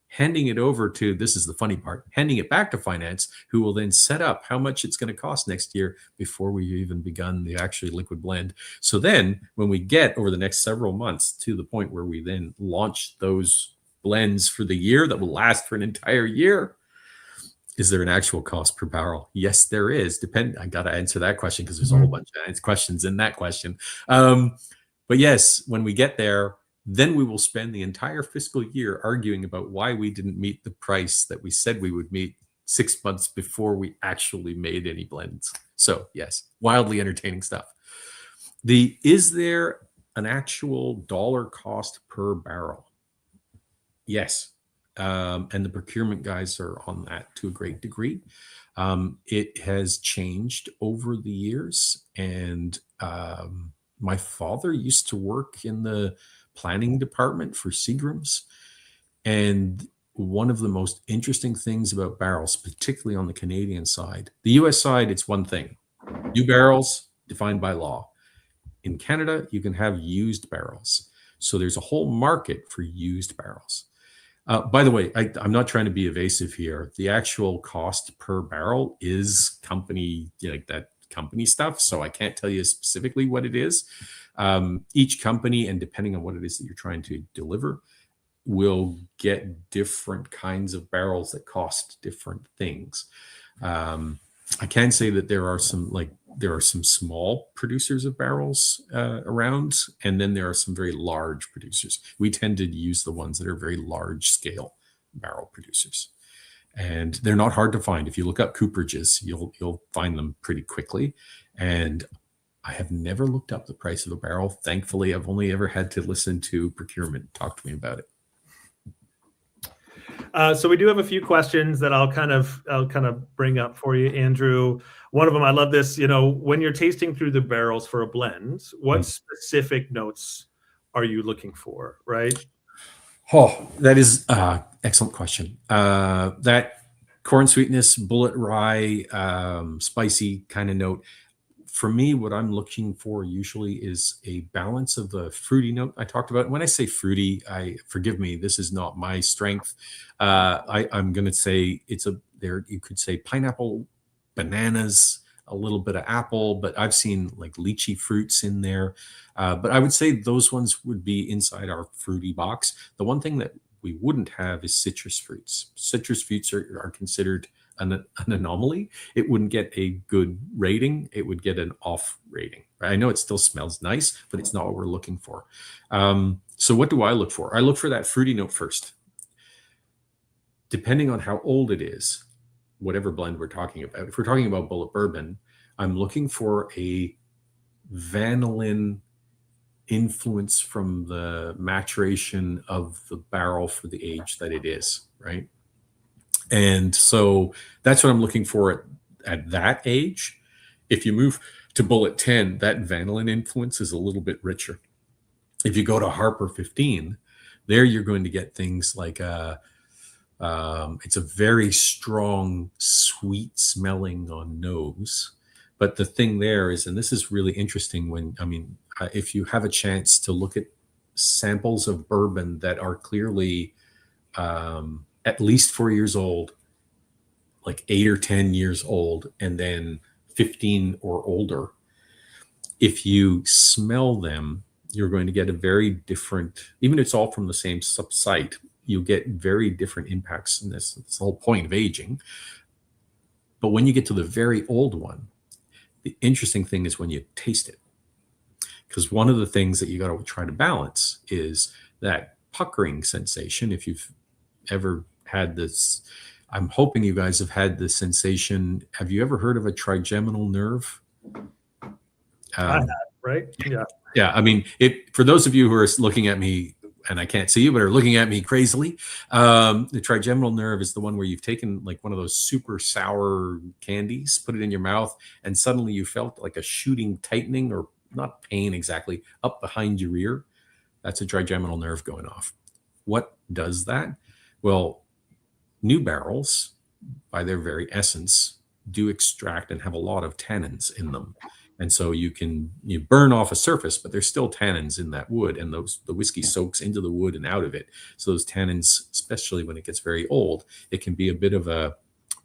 handing it over to, this is the funny part, handing it back to finance, who will then set up how much it's going to cost next year before we've even begun the actually liquid blend. So then when we get over the next several months to the point where we then launch those blends for the year that will last for an entire year, is there an actual cost per barrel? Yes, there is. I got to answer that question because there's a whole bunch of questions in that question. But yes, when we get there, then we will spend the entire fiscal year arguing about why we didn't meet the price that we said we would meet 6 months before we actually made any blends. So yes, wildly entertaining stuff. Is there an actual dollar cost per barrel? Yes. And the procurement guys are on that to a great degree. It has changed over the years. And my father used to work in the planning department for Seagram's. And one of the most interesting things about barrels, particularly on the Canadian side, the US side, it's one thing. New barrels defined by law. In Canada, you can have used barrels. So there's a whole market for used barrels. By the way, I'm not trying to be evasive here. The actual cost per barrel is company stuff. So I can't tell you specifically what it is. Each company, and depending on what it is that you're trying to deliver, will get different kinds of barrels that cost different things. I can say that there are some small producers of barrels around, and then there are some very large producers. We tend to use the ones that are very large scale barrel producers, and they're not hard to find. If you look up cooperages, you'll find them pretty quickly. And I have never looked up the price of a barrel. Thankfully, I've only ever had to listen to procurement talk to me about it. So we do have a few questions that I'll kind of bring up for you, Andrew. One of them, I love this. When you're tasting through the barrels for a blend, what specific notes are you looking for? Right? Oh, that is excellent question. That corn sweetness, Bulleit rye, spicy kind of note. For me, what I'm looking for usually is a balance of the fruity note I talked about. When I say fruity, forgive me, this is not my strength. I'm going to say you could say pineapple, bananas, a little bit of apple, but I've seen like lychee fruits in there. But I would say those ones would be inside our fruity box. The one thing that we wouldn't have is citrus fruits. Citrus fruits are considered an anomaly. It wouldn't get a good rating. It would get an off rating. Right? I know it still smells nice, but it's not what we're looking for. So what do I look for? I look for that fruity note first. Depending on how old it is, whatever blend we're talking about. If we're talking about Bulleit bourbon, I'm looking for a vanillin influence from the maturation of the barrel for the age that it is, right? And so that's what I'm looking for at that age. If you move to Bulleit 10, that vanillin influence is a little bit richer. If you go to Harper 15, there you're going to get things like it's a very strong, sweet smelling on nose. But the thing there is, and this is really interesting if you have a chance to look at samples of bourbon that are clearly at least 4 years old, like 8 or 10 years old, and then 15 or older, if you smell them, you're going to get a very different, even if it's all from the same site, you'll get very different impacts in this. It's the whole point of aging. But when you get to the very old one, the interesting thing is when you taste it. Because one of the things that you got to try to balance is that puckering sensation. If you've ever had this, I'm hoping you guys have had this sensation. Have you ever heard of a trigeminal nerve? I have, right? Yeah. Yeah. I mean, for those of you who are looking at me, and I can't see you, but are looking at me crazily, the trigeminal nerve is the one where you've taken like one of those super sour candies, put it in your mouth, and suddenly you felt like a shooting tightening, or not pain exactly, up behind your ear. That's a trigeminal nerve going off. What does that? Well, new barrels, by their very essence, do extract and have a lot of tannins in them. And so you burn off a surface, but there's still tannins in that wood, and the whiskey soaks into the wood and out of it. So those tannins, especially when it gets very old, it can be a bit of a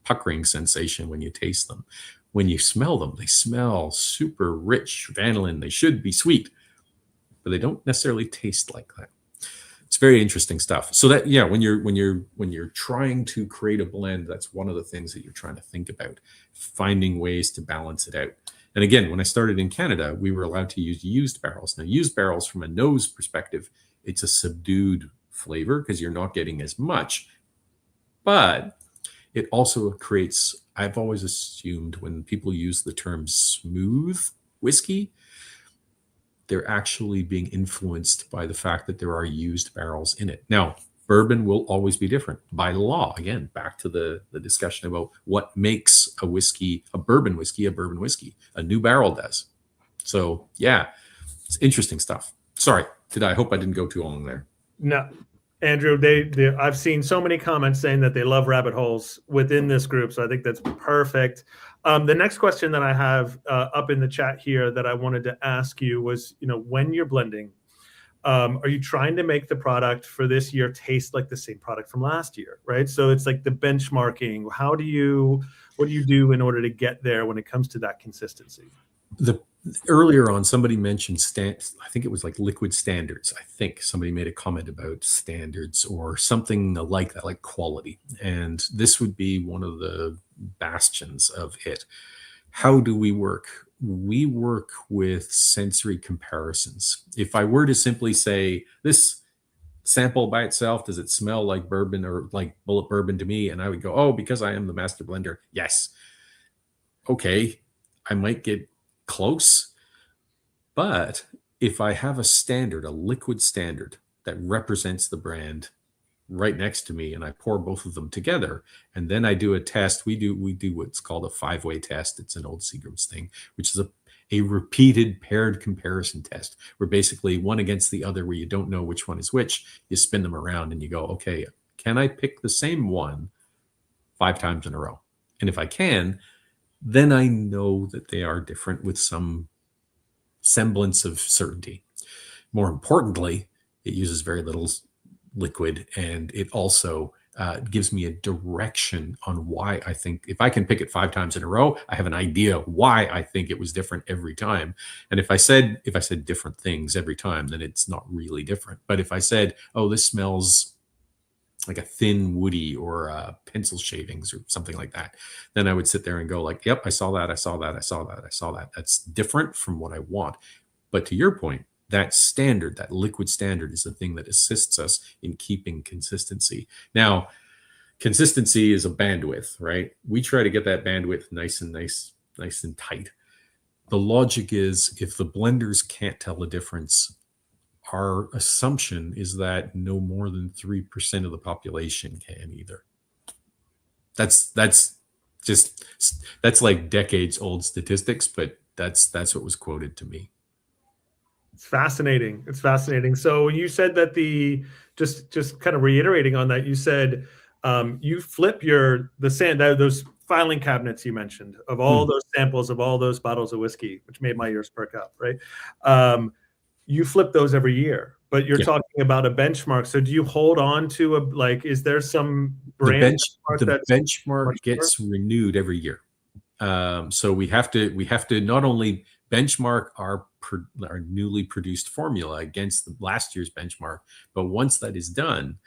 puckering sensation when you taste them. When you smell them, they smell super rich vanillin. They should be sweet, but they don't necessarily taste like that. It's very interesting stuff. So that, yeah, when you're trying to create a blend, that's one of the things that you're trying to think about, finding ways to balance it out. And again, when I started in Canada, we were allowed to use used barrels. Now, used barrels from a nose perspective, it's a subdued flavor because you're not getting as much. But it also creates, I've always assumed when people use the term smooth whiskey, they're actually being influenced by the fact that there are used barrels in it. Now, bourbon will always be different by law. Again, back to the discussion about what makes a whiskey, a bourbon whiskey. A new barrel does. So yeah, it's interesting stuff. Sorry, I hope I didn't go too long there. No, Andrew, I've seen so many comments saying that they love rabbit holes within this group. So I think that's perfect. The next question that I have up in the chat here that I wanted to ask you was, when you're blending, are you trying to make the product for this year taste like the same product from last year, right? So it's like the benchmarking. What do you do in order to get there when it comes to that consistency? Earlier on, somebody mentioned I think it was like liquid standards. I think somebody made a comment about standards or something like that, like quality. And this would be one of the bastions of it. How do we work? We work with sensory comparisons. If I were to simply say, this sample by itself, does it smell like bourbon or like Bulleit bourbon to me? And I would go, oh, because I am the master blender, yes. Okay, I might get close. But if I have a standard, a liquid standard that represents the brand right next to me, and I pour both of them together, and then I do a test. We do what's called a 5-way test. It's an old Seagram's thing, which is a repeated paired comparison test, where basically one against the other, where you don't know which one is which. You spin them around and you go, okay, can I pick the same one 5 times in a row? And if I can, then I know that they are different with some semblance of certainty. More importantly, it uses very little liquid, and it also gives me a direction on why I think, if I can pick it 5 times in a row, I have an idea why I think it was different every time. And if I said different things every time, then it's not really different. But if I said, oh, this smells like a thin woody or pencil shavings or something like that, then I would sit there and go like, yep, I saw that, I saw that, I saw that, I saw that. That's different from what I want. But to your point, that standard, that liquid standard, is the thing that assists us in keeping consistency. Now, consistency is a bandwidth, right? We try to get that bandwidth nice and tight. The logic is, if the blenders can't tell the difference, our assumption is that no more than 3% of the population can either. That's like decades old statistics, but that's what was quoted to me. It's fascinating. It's fascinating. So you said that just kind of reiterating on that, you said you flip those filing cabinets you mentioned of all those samples of all those bottles of whiskey, which made my ears perk up, right? You flip those every year, but you're talking about a benchmark. So do you hold on to is there some brand the benchmark gets renewed every year? So we have to not only benchmark our newly produced formula against the last year's benchmark, but once that is done,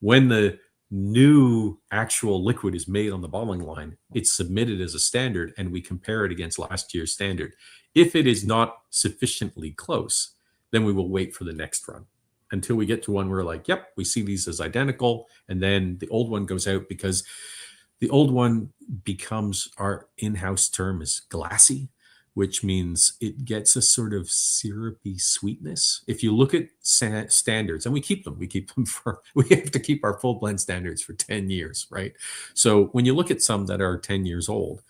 when the new actual liquid is made on the bottling line, it's submitted as a standard, and we compare it against last year's standard. If it is not sufficiently close, then we will wait for the next run until we get to one where like, yep, we see these as identical, and then the old one goes out, because the old one becomes, our in-house term is glassy, which means it gets a sort of syrupy sweetness. If you look at standards, and we have to keep our full blend standards for 10 years, right? So when you look at some that are 10 years old,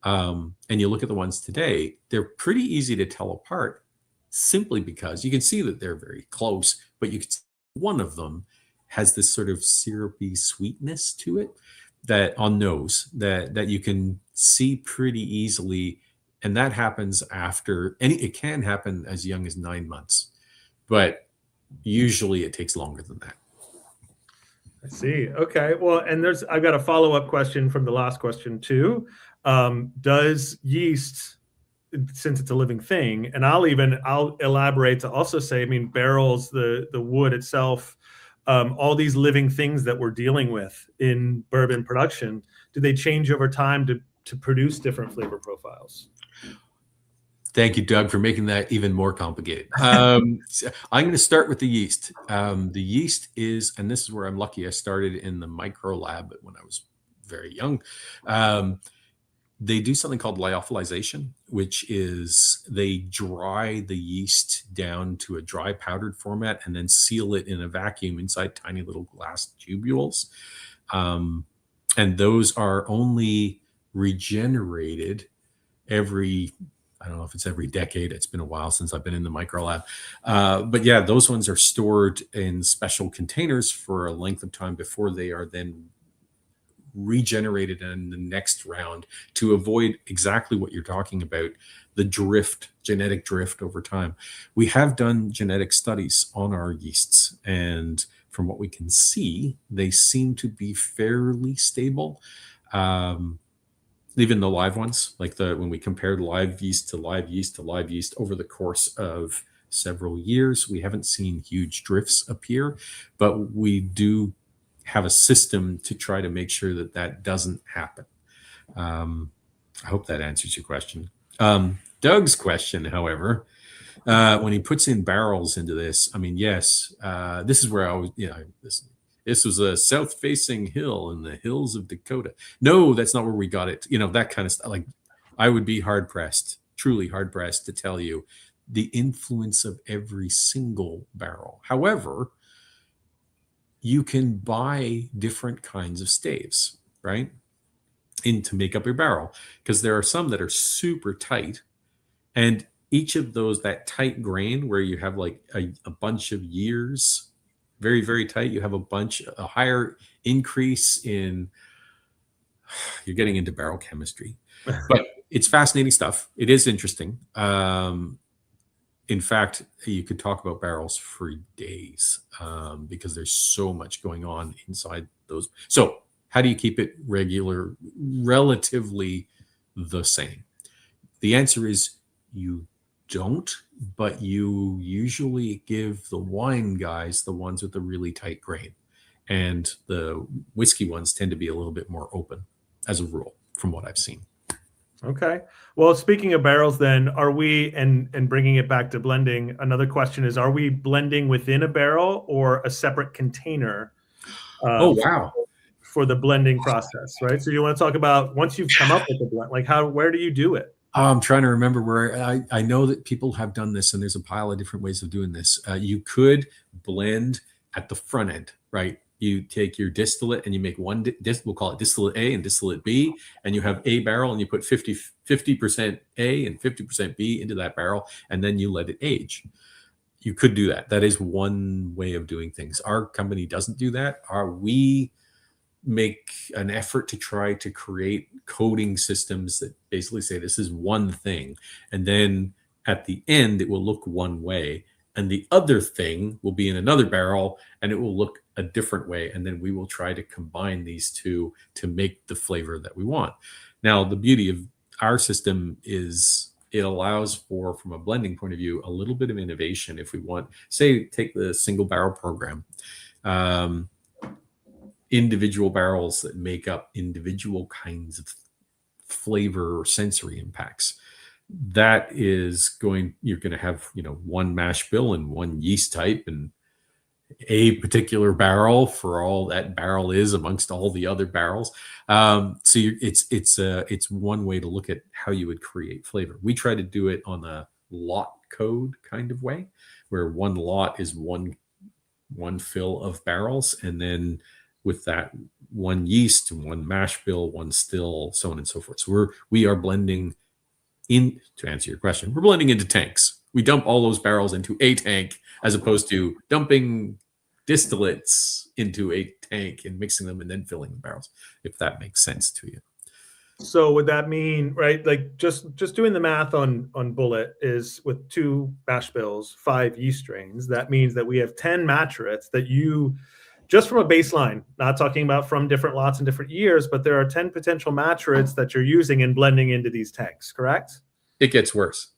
and you look at the ones today, they're pretty easy to tell apart, simply because you can see that they're very close, but you can see one of them has this sort of syrupy sweetness to it, that on nose, that you can see pretty easily. And that happens it can happen as young as 9 months, but usually it takes longer than that. I see. Okay. Well, and I've got a follow-up question from the last question too. Does yeast, since it's a living thing, and I'll elaborate to also say, I mean, barrels, the wood itself, all these living things that we're dealing with in bourbon production, do they change over time to produce different flavor profiles? Thank you, Doug, for making that even more complicated. I'm going to start with the yeast. The yeast is, and this is where I'm lucky, I started in the micro lab when I was very young. They do something called lyophilization, which is they dry the yeast down to a dry powdered format and then seal it in a vacuum inside tiny little glass tubules. And those are only regenerated I don't know if it's every decade. It's been a while since I've been in the micro lab. But yeah, those ones are stored in special containers for a length of time before they are then regenerated in the next round, to avoid exactly what you're talking about, the genetic drift over time. We have done genetic studies on our yeasts, and from what we can see, they seem to be fairly stable. Even the live ones, like when we compared live yeast to live yeast to live yeast over the course of several years, we haven't seen huge drifts appear, but we do have a system to try to make sure that doesn't happen. I hope that answers your question. Doug's question, however, when he puts in barrels into this, I mean, yes, this is where I was, this was a south-facing hill in the hills of Dakota. No, that's not where we got it. That kind of stuff. Like, I would be hard-pressed, truly hard-pressed to tell you the influence of every single barrel. However, you can buy different kinds of staves, right, to make up your barrel, because there are some that are super tight, and each of those, that tight grain where you have like a bunch of years, very, very tight, you have a higher increase in, you're getting into barrel chemistry, but it's fascinating stuff. It is interesting. In fact, you could talk about barrels for days, because there's so much going on inside those. So how do you keep it relatively the same? The answer is you don't, but you usually give the wine guys the ones with the really tight grain. and the whiskey ones tend to be a little bit more open as a rule from what I've seen. Okay. Well, speaking of barrels, then are we, and bringing it back to blending, another question is, are we blending within a barrel or a separate container? Oh, wow. For the blending process, right? So you want to talk about, once you've come up with the blend, like where do you do it? I'm trying to remember where. I know that people have done this, and there's a pile of different ways of doing this. You could blend at the front end, right? You take your distillate and you make one, we'll call it distillate A and distillate B, and you have a barrel and you put 50% A and 50% B into that barrel, and then you let it age. You could do that. That is one way of doing things. Our company doesn't do that. We make an effort to try to create coding systems that basically say this is one thing, and then at the end it will look one way, and the other thing will be in another barrel and it will look a different way, and then we will try to combine these two to make the flavor that we want. Now, the beauty of our system is it allows for, from a blending point of view, a little bit of innovation. If we want, say, take the single barrel program, individual barrels that make up individual kinds of flavor or sensory impacts. That is you're going to have, one mash bill and one yeast type and a particular barrel for all that barrel is amongst all the other barrels. So it's one way to look at how you would create flavor. We try to do it on a lot code kind of way, where one lot is one fill of barrels, and then with that one yeast, one mash bill, one still, so on and so forth. So we are blending in, to answer your question, we're blending into tanks. We dump all those barrels into a tank, as opposed to dumping distillates into a tank and mixing them and then filling the barrels, if that makes sense to you. So would that mean, right, like just doing the math on Bulleit is with 2 mash bills, 5 yeast strains, that means that we have 10 maturates that you, just from a baseline, not talking about from different lots and different years, but there are 10 potential maturates that you're using and blending into these tanks, correct? It gets worse.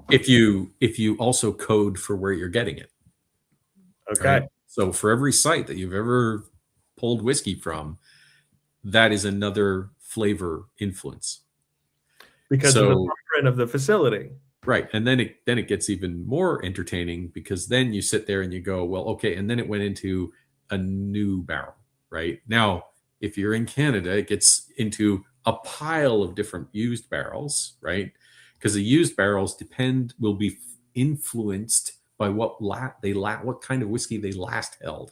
If you also code for where you're getting it. Okay. Right? So for every site that you've ever pulled whiskey from, that is another flavor influence. Because of the footprint of the facility. Right. And then it gets even more entertaining, because then you sit there and you go, well, okay, and then it went into a new barrel, right? Now, if you're in Canada, it gets into a pile of different used barrels, right? Because the used barrels will be influenced by what kind of whiskey they last held.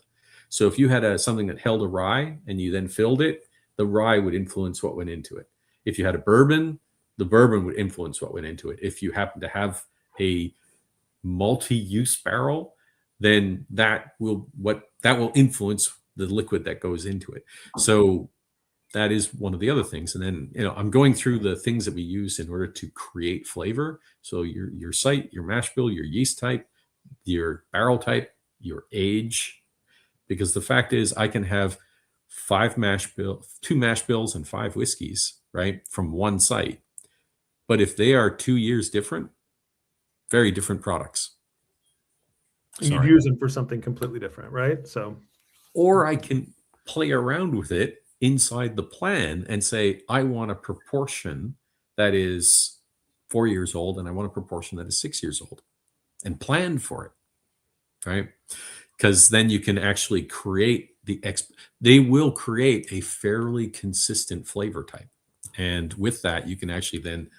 So if you had something that held a rye and you then filled it, the rye would influence what went into it. If you had a bourbon, the bourbon would influence what went into it. If you happen to have a multi-use barrel, then that will influence the liquid that goes into it. So that is one of the other things. And then, I'm going through the things that we use in order to create flavor. So your site, your mash bill, your yeast type, your barrel type, your age, because the fact is I can have 2 mash bills and 5 whiskeys, right, from one site. But if they are 2 years different, very different products. You'd use them for something completely different, right? So, or I can play around with it inside the plan and say, I want a proportion that is 4 years old, and I want a proportion that is 6 years old, and plan for it, right? Because then you can actually create they will create a fairly consistent flavor type. And with that, you can actually then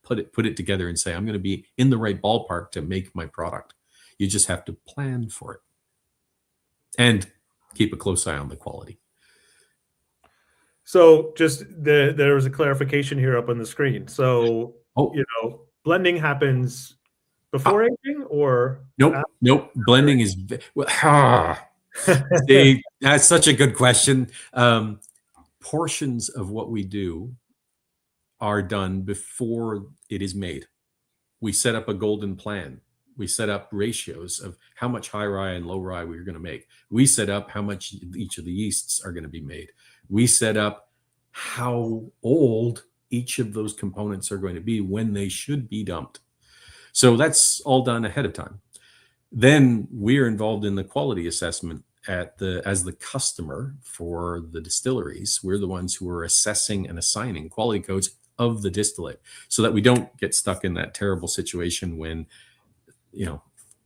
put it together and say, I'm going to be in the right ballpark to make my product. You just have to plan for it and keep a close eye on the quality. So just there was a clarification here up on the screen. So, blending happens before aging or? Nope. Blending is, that's such a good question. Portions of what we do are done before it is made. We set up a golden plan. We set up ratios of how much high rye and low rye we're going to make. We set up how much each of the yeasts are going to be made. We set up how old each of those components are going to be when they should be dumped. So that's all done ahead of time. Then we're involved in the quality assessment as the customer for the distilleries, we're the ones who are assessing and assigning quality codes of the distillate, so that we don't get stuck in that terrible situation when,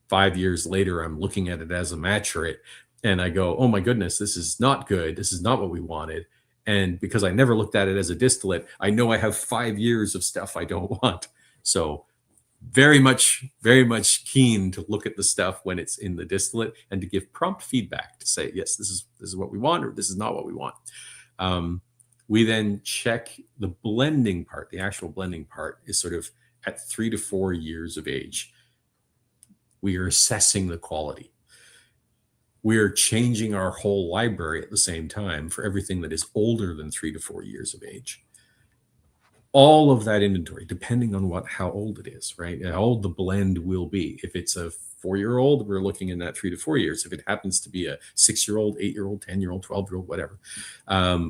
5 years later, I'm looking at it as a maturate and I go, oh my goodness, this is not good. This is not what we wanted. And because I never looked at it as a distillate, I know I have 5 years of stuff I don't want. So very much keen to look at the stuff when it's in the distillate and to give prompt feedback to say, yes, this is what we want, or this is not what we want. We then check the blending part. The actual blending part is sort of at 3 to 4 years of age. We are assessing the quality. We are changing our whole library at the same time for everything that is older than 3 to 4 years of age. All of that inventory, depending on how old it is, right? How old the blend will be. If it's a 4-year-old, we're looking in that 3 to 4 years. If it happens to be a 6-year-old, 8-year-old, 10-year-old, 12-year-old, whatever,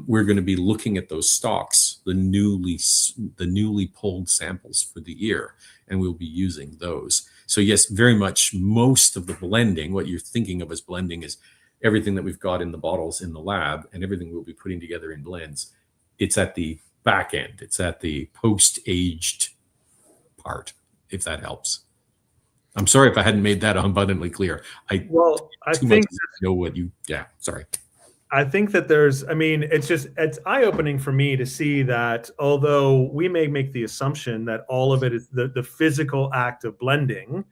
we're going to be looking at those stocks, the newly pulled samples for the year, and we'll be using those. So yes, very much most of the blending, what you're thinking of as blending, is everything that we've got in the bottles in the lab and everything we'll be putting together in blends. It's at the back end. It's at the post-aged part, if that helps. I'm sorry if I hadn't made that abundantly clear. I think know what you. Yeah, sorry. I think that it's eye-opening for me to see that although we may make the assumption that all of it is the physical act of blending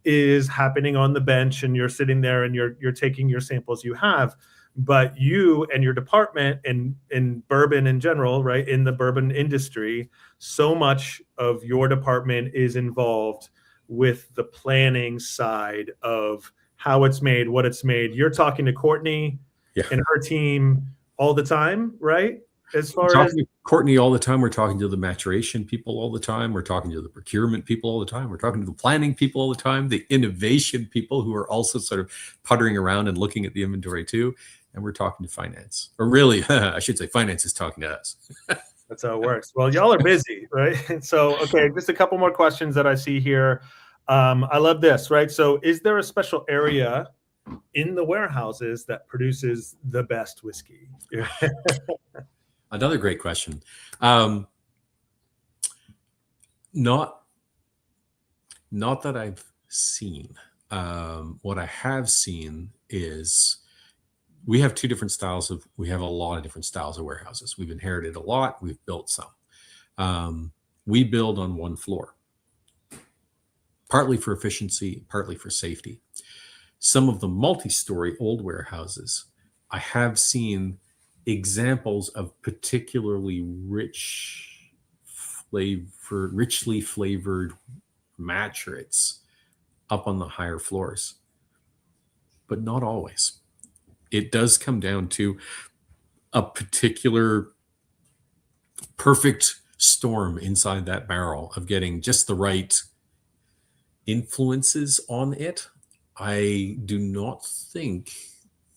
is happening on the bench and you're sitting there and you're taking your samples you have, but you and your department in bourbon in general, right, in the bourbon industry, so much of your department is involved with the planning side of how it's made, what it's made. You're talking to Courtney and her team all the time, right? As far as to Courtney all the time, we're talking to the maturation people all the time. We're talking to the procurement people all the time. We're talking to the planning people all the time, the innovation people who are also sort of puttering around and looking at the inventory too. And we're talking to finance, or really, I should say finance is talking to us. That's how it works. Well, y'all are busy, right? So, okay, just a couple more questions that I see here. I love this, right? So is there a special area in the warehouses that produces the best whiskey? Another great question. Not that I've seen. What I have seen is we have we have a lot of different styles of warehouses. We've inherited a lot. We've built some. We build on one floor, partly for efficiency, partly for safety. Some of the multi-story old warehouses, I have seen examples of particularly richly flavored maturates up on the higher floors, but not always. It does come down to a particular perfect storm inside that barrel of getting just the right influences on it. I do not think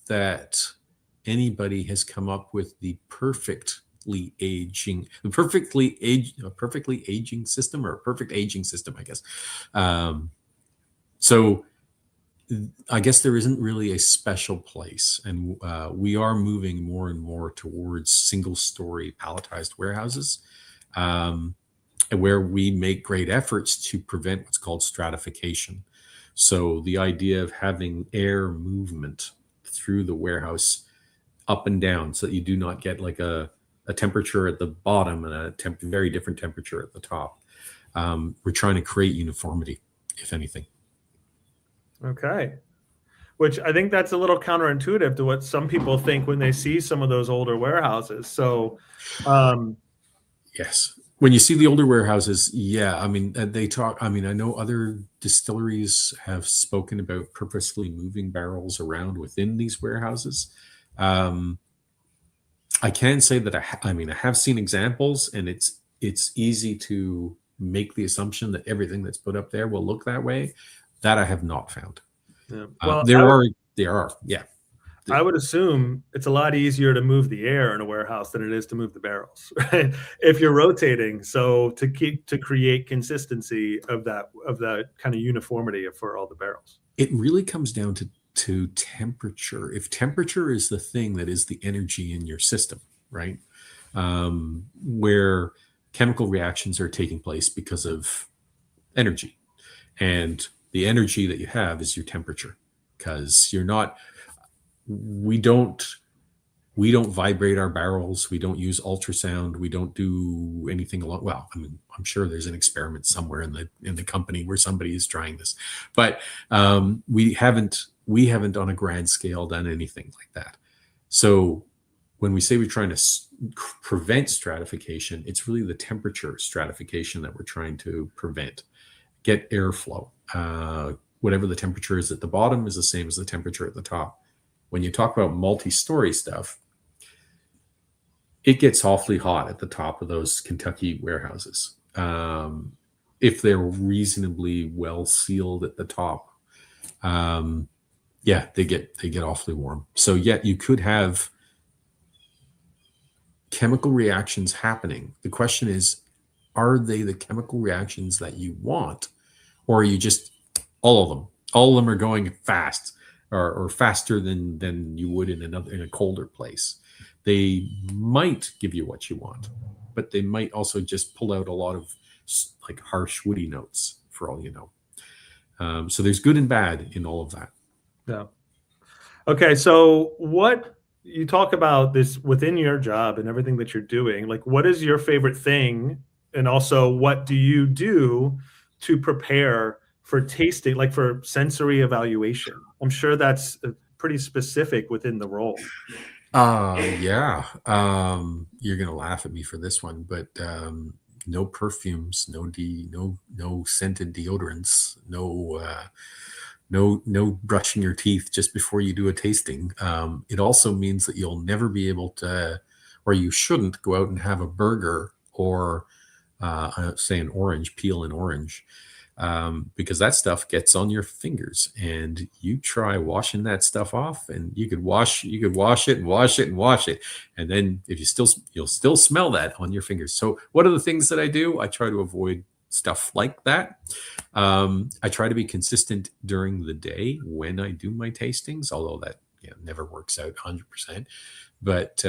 that anybody has come up with the perfectly aging system, or a perfect aging system, I guess. So I guess there isn't really a special place, and we are moving more and more towards single-story palletized warehouses, where we make great efforts to prevent what's called stratification. So the idea of having air movement through the warehouse up and down, so that you do not get like a temperature at the bottom and a very different temperature at the top. We're trying to create uniformity, if anything. Okay. Which I think that's a little counterintuitive to what some people think when they see some of those older warehouses. So, yes, when you see the older warehouses, yeah, I mean, they talk. I mean, I know other distilleries have spoken about purposely moving barrels around within these warehouses. I can say that I have seen examples, and it's easy to make the assumption that everything that's put up there will look that way. That I have not found. Yeah. Well, there are. Yeah. I would assume it's a lot easier to move the air in a warehouse than it is to move the barrels, right? If you're rotating, so to create consistency of that kind of uniformity for all the barrels. It really comes down to to temperature, if temperature is the thing that is the energy in your system, right? Where chemical reactions are taking place because of energy. And the energy that you have is your temperature, because we don't vibrate our barrels. We don't use ultrasound. We don't do anything along. Well, I mean, I'm sure there's an experiment somewhere in the company where somebody is trying this, but we haven't on a grand scale done anything like that. So when we say we're trying to prevent stratification, it's really the temperature stratification that we're trying to prevent. Get airflow. Whatever the temperature is at the bottom is the same as the temperature at the top. When you talk about multi-story stuff, it gets awfully hot at the top of those Kentucky warehouses. If they're reasonably well sealed at the top, yeah, they get awfully warm. So yet you could have chemical reactions happening. The question is, are they the chemical reactions that you want, or are you just all of them are going fast, or faster than you would in a colder place? They might give you what you want, but they might also just pull out a lot of like harsh woody notes, for all you know. So there's good and bad in all of that. Yeah. Okay, so what you talk about this within your job and everything that you're doing, like what is your favorite thing? And also what do you do to prepare for tasting, like for sensory evaluation? I'm sure that's pretty specific within the role. Yeah. You're gonna laugh at me for this one, but no perfumes, no scented deodorants, no brushing your teeth just before you do a tasting. It also means that you'll never be able to, or you shouldn't go out and have a burger or say an orange, peel an orange, because that stuff gets on your fingers, and you try washing that stuff off, and you could wash it and wash it and wash it, and then if you'll still smell that on your fingers. So what are the things that I do? I try to avoid stuff like that. I try to be consistent during the day when I do my tastings, although that never works out 100%. But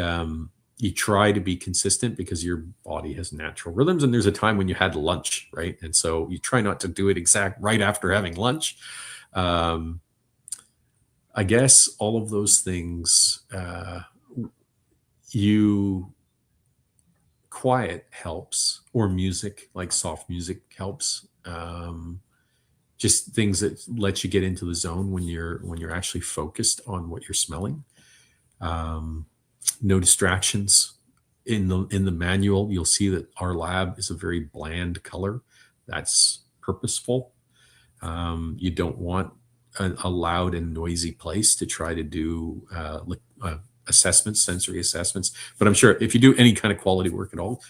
you try to be consistent because your body has natural rhythms, and there's a time when you had lunch, right? And so you try not to do it exact right after having lunch. I guess all of those things, quiet helps, or music, like soft music helps. Just things that let you get into the zone when you're actually focused on what you're smelling. No distractions. In the manual, you'll see that our lab is a very bland color. That's purposeful. You don't want a loud and noisy place to try to do assessments, sensory assessments. But I'm sure if you do any kind of quality work at all,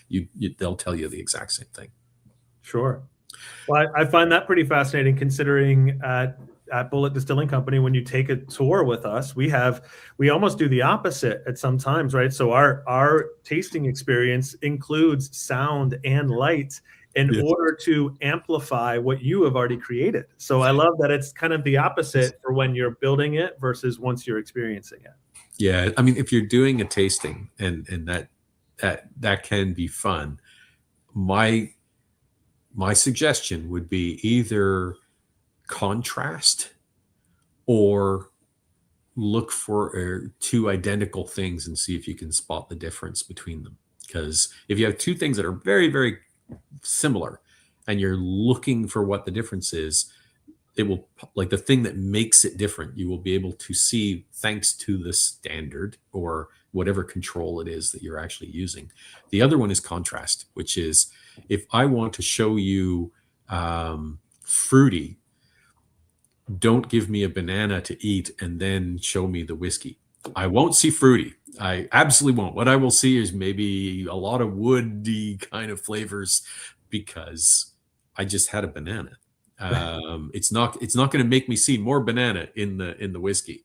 they'll tell you the exact same thing. Sure. Well, I find that pretty fascinating, considering at Bulleit Distilling Company, when you take a tour with us, we almost do the opposite at some times, right? So our tasting experience includes sound and light in order to amplify what you have already created. So I love that it's kind of the opposite for when you're building it versus once you're experiencing it. Yeah, I mean, if you're doing a tasting and that can be fun, my suggestion would be either contrast or look for two identical things and see if you can spot the difference between them. Because if you have two things that are very, very similar and you're looking for what the difference is, it will, like the thing that makes it different, you will be able to see thanks to the standard or whatever control it is that you're actually using. The other one is contrast, which is if I want to show you fruity, don't give me a banana to eat and then show me the whiskey. I won't see fruity. I absolutely won't. What I will see is maybe a lot of woody kind of flavors because I just had a banana. It's not going to make me see more banana in the whiskey.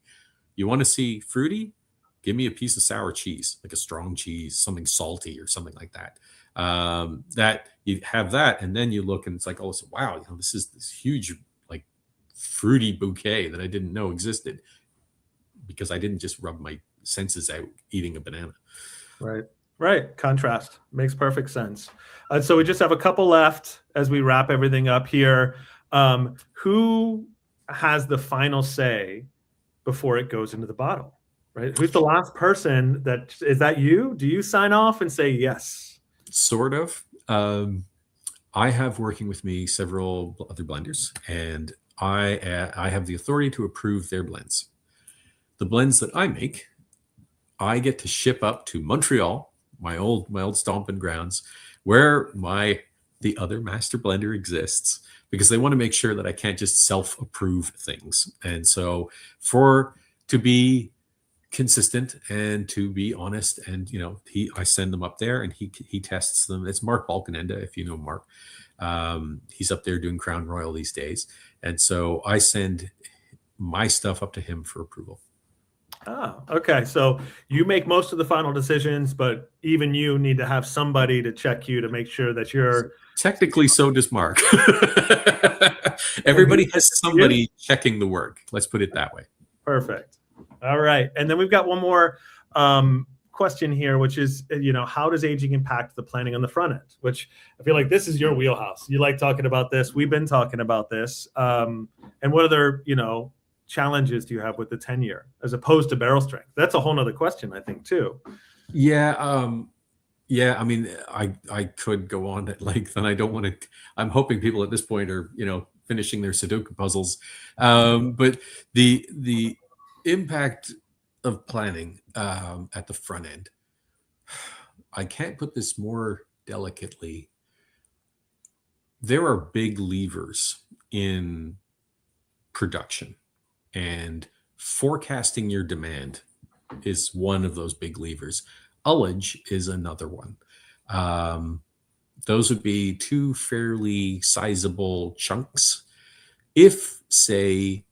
You want to see fruity? Give me a piece of sour cheese, like a strong cheese, something salty or something like that. That you have that, and then you look and it's like, oh, wow, this is this huge like fruity bouquet that I didn't know existed. because I didn't just rub my senses out eating a banana. Right. Contrast makes perfect sense. So we just have a couple left as we wrap everything up here. Who has the final say before it goes into the bottle? Right? Who's the last person? Is that you? Do you sign off and say yes? Sort of. I have working with me several other blenders, and I have the authority to approve their blends. The blends that I make, I get to ship up to Montreal, my old stomping grounds, where the other master blender exists, because they want to make sure that I can't just self-approve things. And so to be consistent and to be honest, and I send them up there and he tests them. It's Mark Balkenende, if you know Mark. He's up there doing Crown Royal these days, and so I send my stuff up to him for approval. Oh, okay. So you make most of the final decisions, but even you need to have somebody to check you to make sure that you're... Technically, so does Mark. Everybody has somebody checking the work. Let's put it that way. Perfect. All right. And then we've got one more question here, which is, how does aging impact the planning on the front end? Which I feel like this is your wheelhouse. You like talking about this. We've been talking about this. And what other, challenges do you have with the 10-year as opposed to barrel strength? That's a whole nother question, I think, too. Yeah. I mean, I could go on at length, and I don't want to. I'm hoping people at this point are, finishing their Sudoku puzzles. But the impact of planning at the front end, I can't put this more delicately. There are big levers in production, and forecasting your demand is one of those big levers. Ullage is another one. Those would be two fairly sizable chunks. If, say,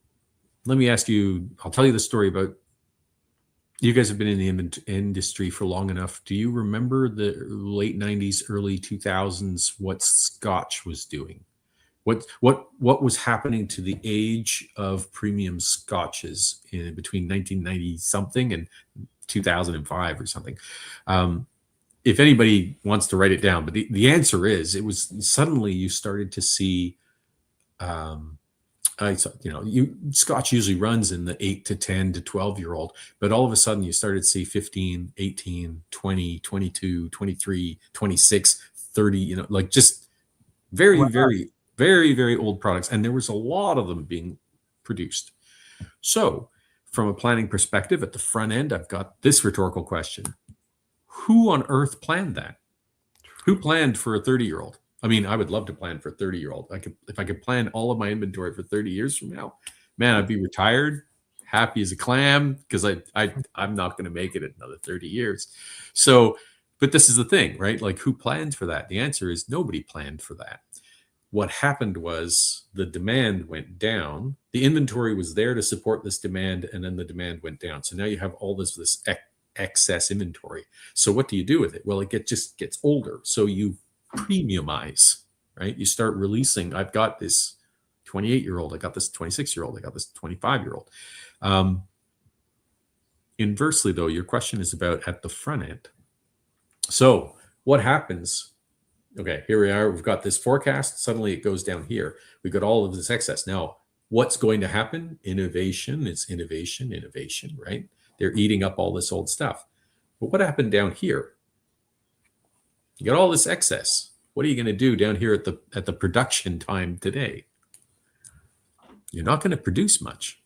let me ask you, I'll tell you the story about, you guys have been in the industry for long enough. Do you remember the late 90s, early 2000s, what Scotch was doing? What was happening to the age of premium scotches in between 1990 something and 2005 or something? If anybody wants to write it down, but the answer is, it was suddenly you started to see, Scotch usually runs in the 8 to 10 to 12-year-old, but all of a sudden you started to see 15, 18, 20, 22, 23, 26, 30, just very, very, very, very old products. And there was a lot of them being produced. So from a planning perspective at the front end, I've got this rhetorical question. Who on earth planned that? Who planned for a 30-year-old? I mean, I would love to plan for a 30-year-old. If I could plan all of my inventory for 30 years from now, man, I'd be retired, happy as a clam, because I'm not going to make it another 30 years. So, but this is the thing, right? Like, who planned for that? The answer is nobody planned for that. What happened was the demand went down. The inventory was there to support this demand, and then the demand went down. So now you have all this excess inventory. So what do you do with it? Well, it just gets older. So you premiumize, right? You start releasing. I've got this 28-year-old. I got this 26-year-old. I got this 25-year-old. Inversely, though, your question is about at the front end. So what happens? Okay, here we are. We've got this forecast. Suddenly it goes down here. We've got all of this excess. Now, what's going to happen? Innovation. It's innovation, right? They're eating up all this old stuff. But what happened down here? You got all this excess. What are you going to do down here at the production time today? You're not going to produce much.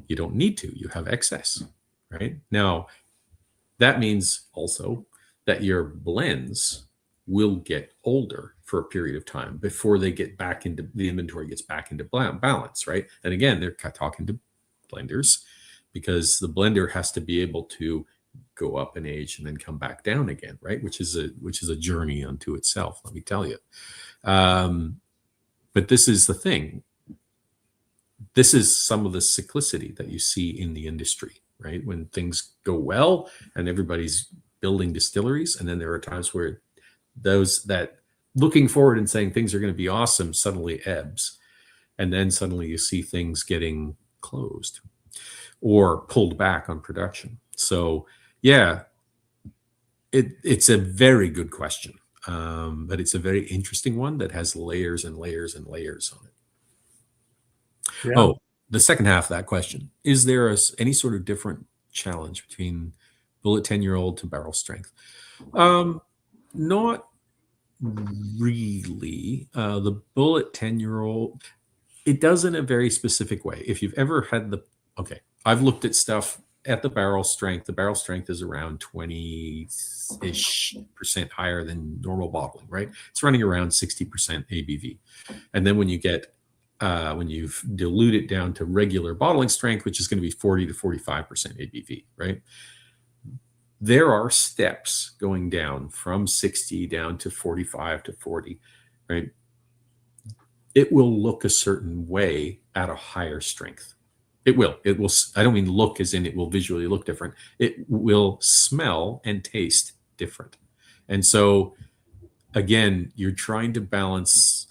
You don't need to. You have excess, right? Now, that means also that your blends will get older for a period of time before they get back into the inventory gets back into balance, right? And again, they're talking to blenders, because the blender has to be able to go up in age and then come back down again, right? Which is a journey unto itself, let me tell you. But this is the thing. This is some of the cyclicity that you see in the industry, right? When things go well and everybody's building distilleries, and then there are times where those that looking forward and saying things are going to be awesome suddenly ebbs, and then suddenly you see things getting closed. or pulled back on production. So yeah, it's a very good question, but it's a very interesting one that has layers and layers and layers on it. Yeah. Oh, the second half of that question: is there any sort of different challenge between Bulleit 10-year-old to barrel strength? Not really. The Bulleit 10-year-old, it does in a very specific way. If you've ever had I've looked at stuff at the barrel strength. The barrel strength is around 20-ish% higher than normal bottling, right? It's running around 60% ABV. And then when you've diluted it down to regular bottling strength, which is going to be 40 to 45% ABV, right? There are steps going down from 60 down to 45 to 40, right? It will look a certain way at a higher strength. It will. I don't mean look as in it will visually look different. It will smell and taste different. And so, again, you're trying to balance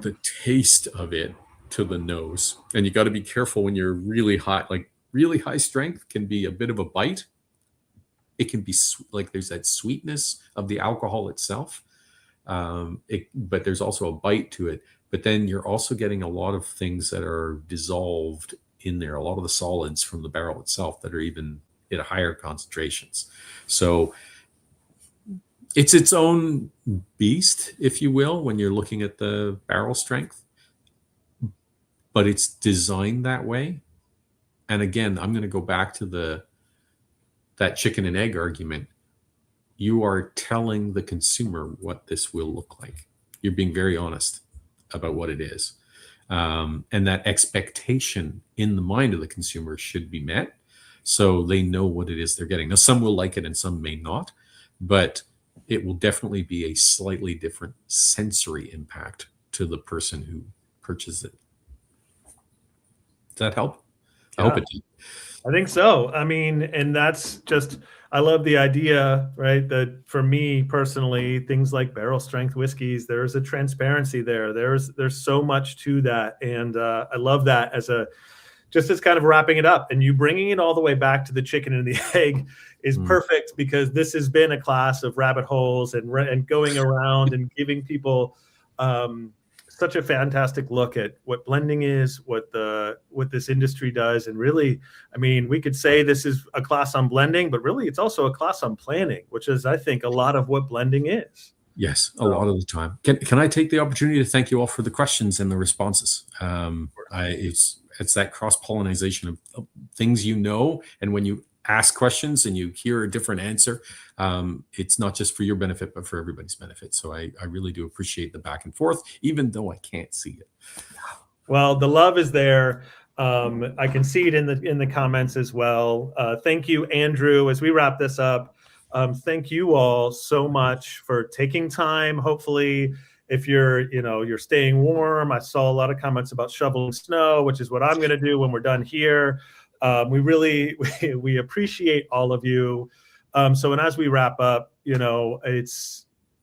the taste of it to the nose. And you got to be careful when you're really high. Like really high strength can be a bit of a bite. It can be like there's that sweetness of the alcohol itself. But there's also a bite to it. But then you're also getting a lot of things that are dissolved in there, a lot of the solids from the barrel itself that are even at higher concentrations. So it's its own beast, if you will, when you're looking at the barrel strength. But it's designed that way. And again, I'm going to go back to that chicken and egg argument. You are telling the consumer what this will look like. You're being very honest about what it is. And that expectation in the mind of the consumer should be met so they know what it is they're getting. Now, some will like it and some may not, but it will definitely be a slightly different sensory impact to the person who purchases it. Does that help? Yeah. I hope it did. I think so. I mean, and that's just, I love the idea, right? That for me personally, things like barrel strength whiskeys, there's a transparency there. There's so much to that. And I love that just as kind of wrapping it up, and you bringing it all the way back to the chicken and the egg is perfect, because this has been a class of rabbit holes and going around and giving people such a fantastic look at what blending is, what this industry does. And really, I mean, we could say this is a class on blending, but really it's also a class on planning, which is, I think, a lot of what blending is. Yes, a lot of the time. Can I take the opportunity to thank you all for the questions and the responses? It's that cross-pollination of things and when you ask questions and you hear a different answer, it's not just for your benefit, but for everybody's benefit. So I really do appreciate the back and forth, even though I can't see it. Well, the love is there. I can see it in the comments as well. Thank you, Andrew. As we wrap this up, thank you all so much for taking time. Hopefully, if you're staying warm. I saw a lot of comments about shoveling snow, which is what I'm going to do when we're done here. We appreciate all of you. So, and as we wrap up,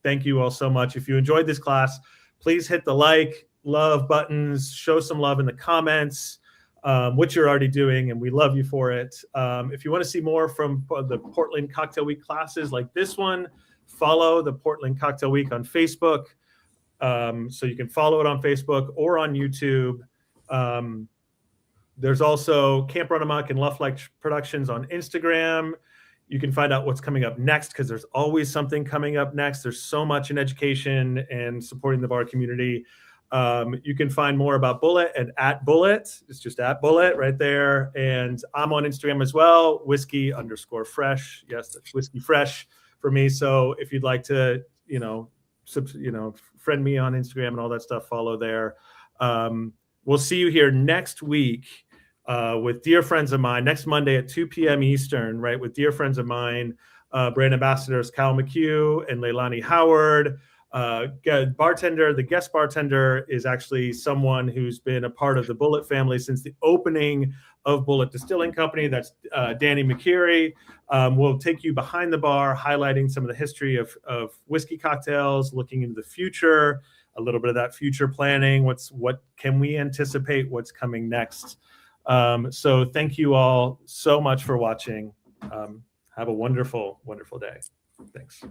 thank you all so much. If you enjoyed this class, please hit the love buttons, show some love in the comments, which you're already doing, and we love you for it. If you want to see more from the Portland Cocktail Week classes like this one, follow the Portland Cocktail Week on Facebook. So you can follow it on Facebook or on YouTube. There's also Camp Run Amok and Luff Like Productions on Instagram. You can find out what's coming up next, because there's always something coming up next. There's so much in education and supporting the bar community. You can find more about Bulleit at Bulleit. It's just at Bulleit right there. And I'm on Instagram as well, whiskey_fresh. Yes, that's whiskey fresh for me. So if you'd like to, friend me on Instagram and all that stuff, follow there. We'll see you here next week with dear friends of mine, next Monday at 2 p.m. Eastern, right, with dear friends of mine, brand ambassadors Kyle McHugh and Leilani Howard. The guest bartender is actually someone who's been a part of the Bulleit family since the opening of Bulleit Distilling Company. That's Danny McCurry. We'll take you behind the bar, highlighting some of the history of whiskey cocktails, looking into the future, a little bit of that future planning. What can we anticipate? What's coming next? So thank you all so much for watching. Have a wonderful, wonderful day. Thanks.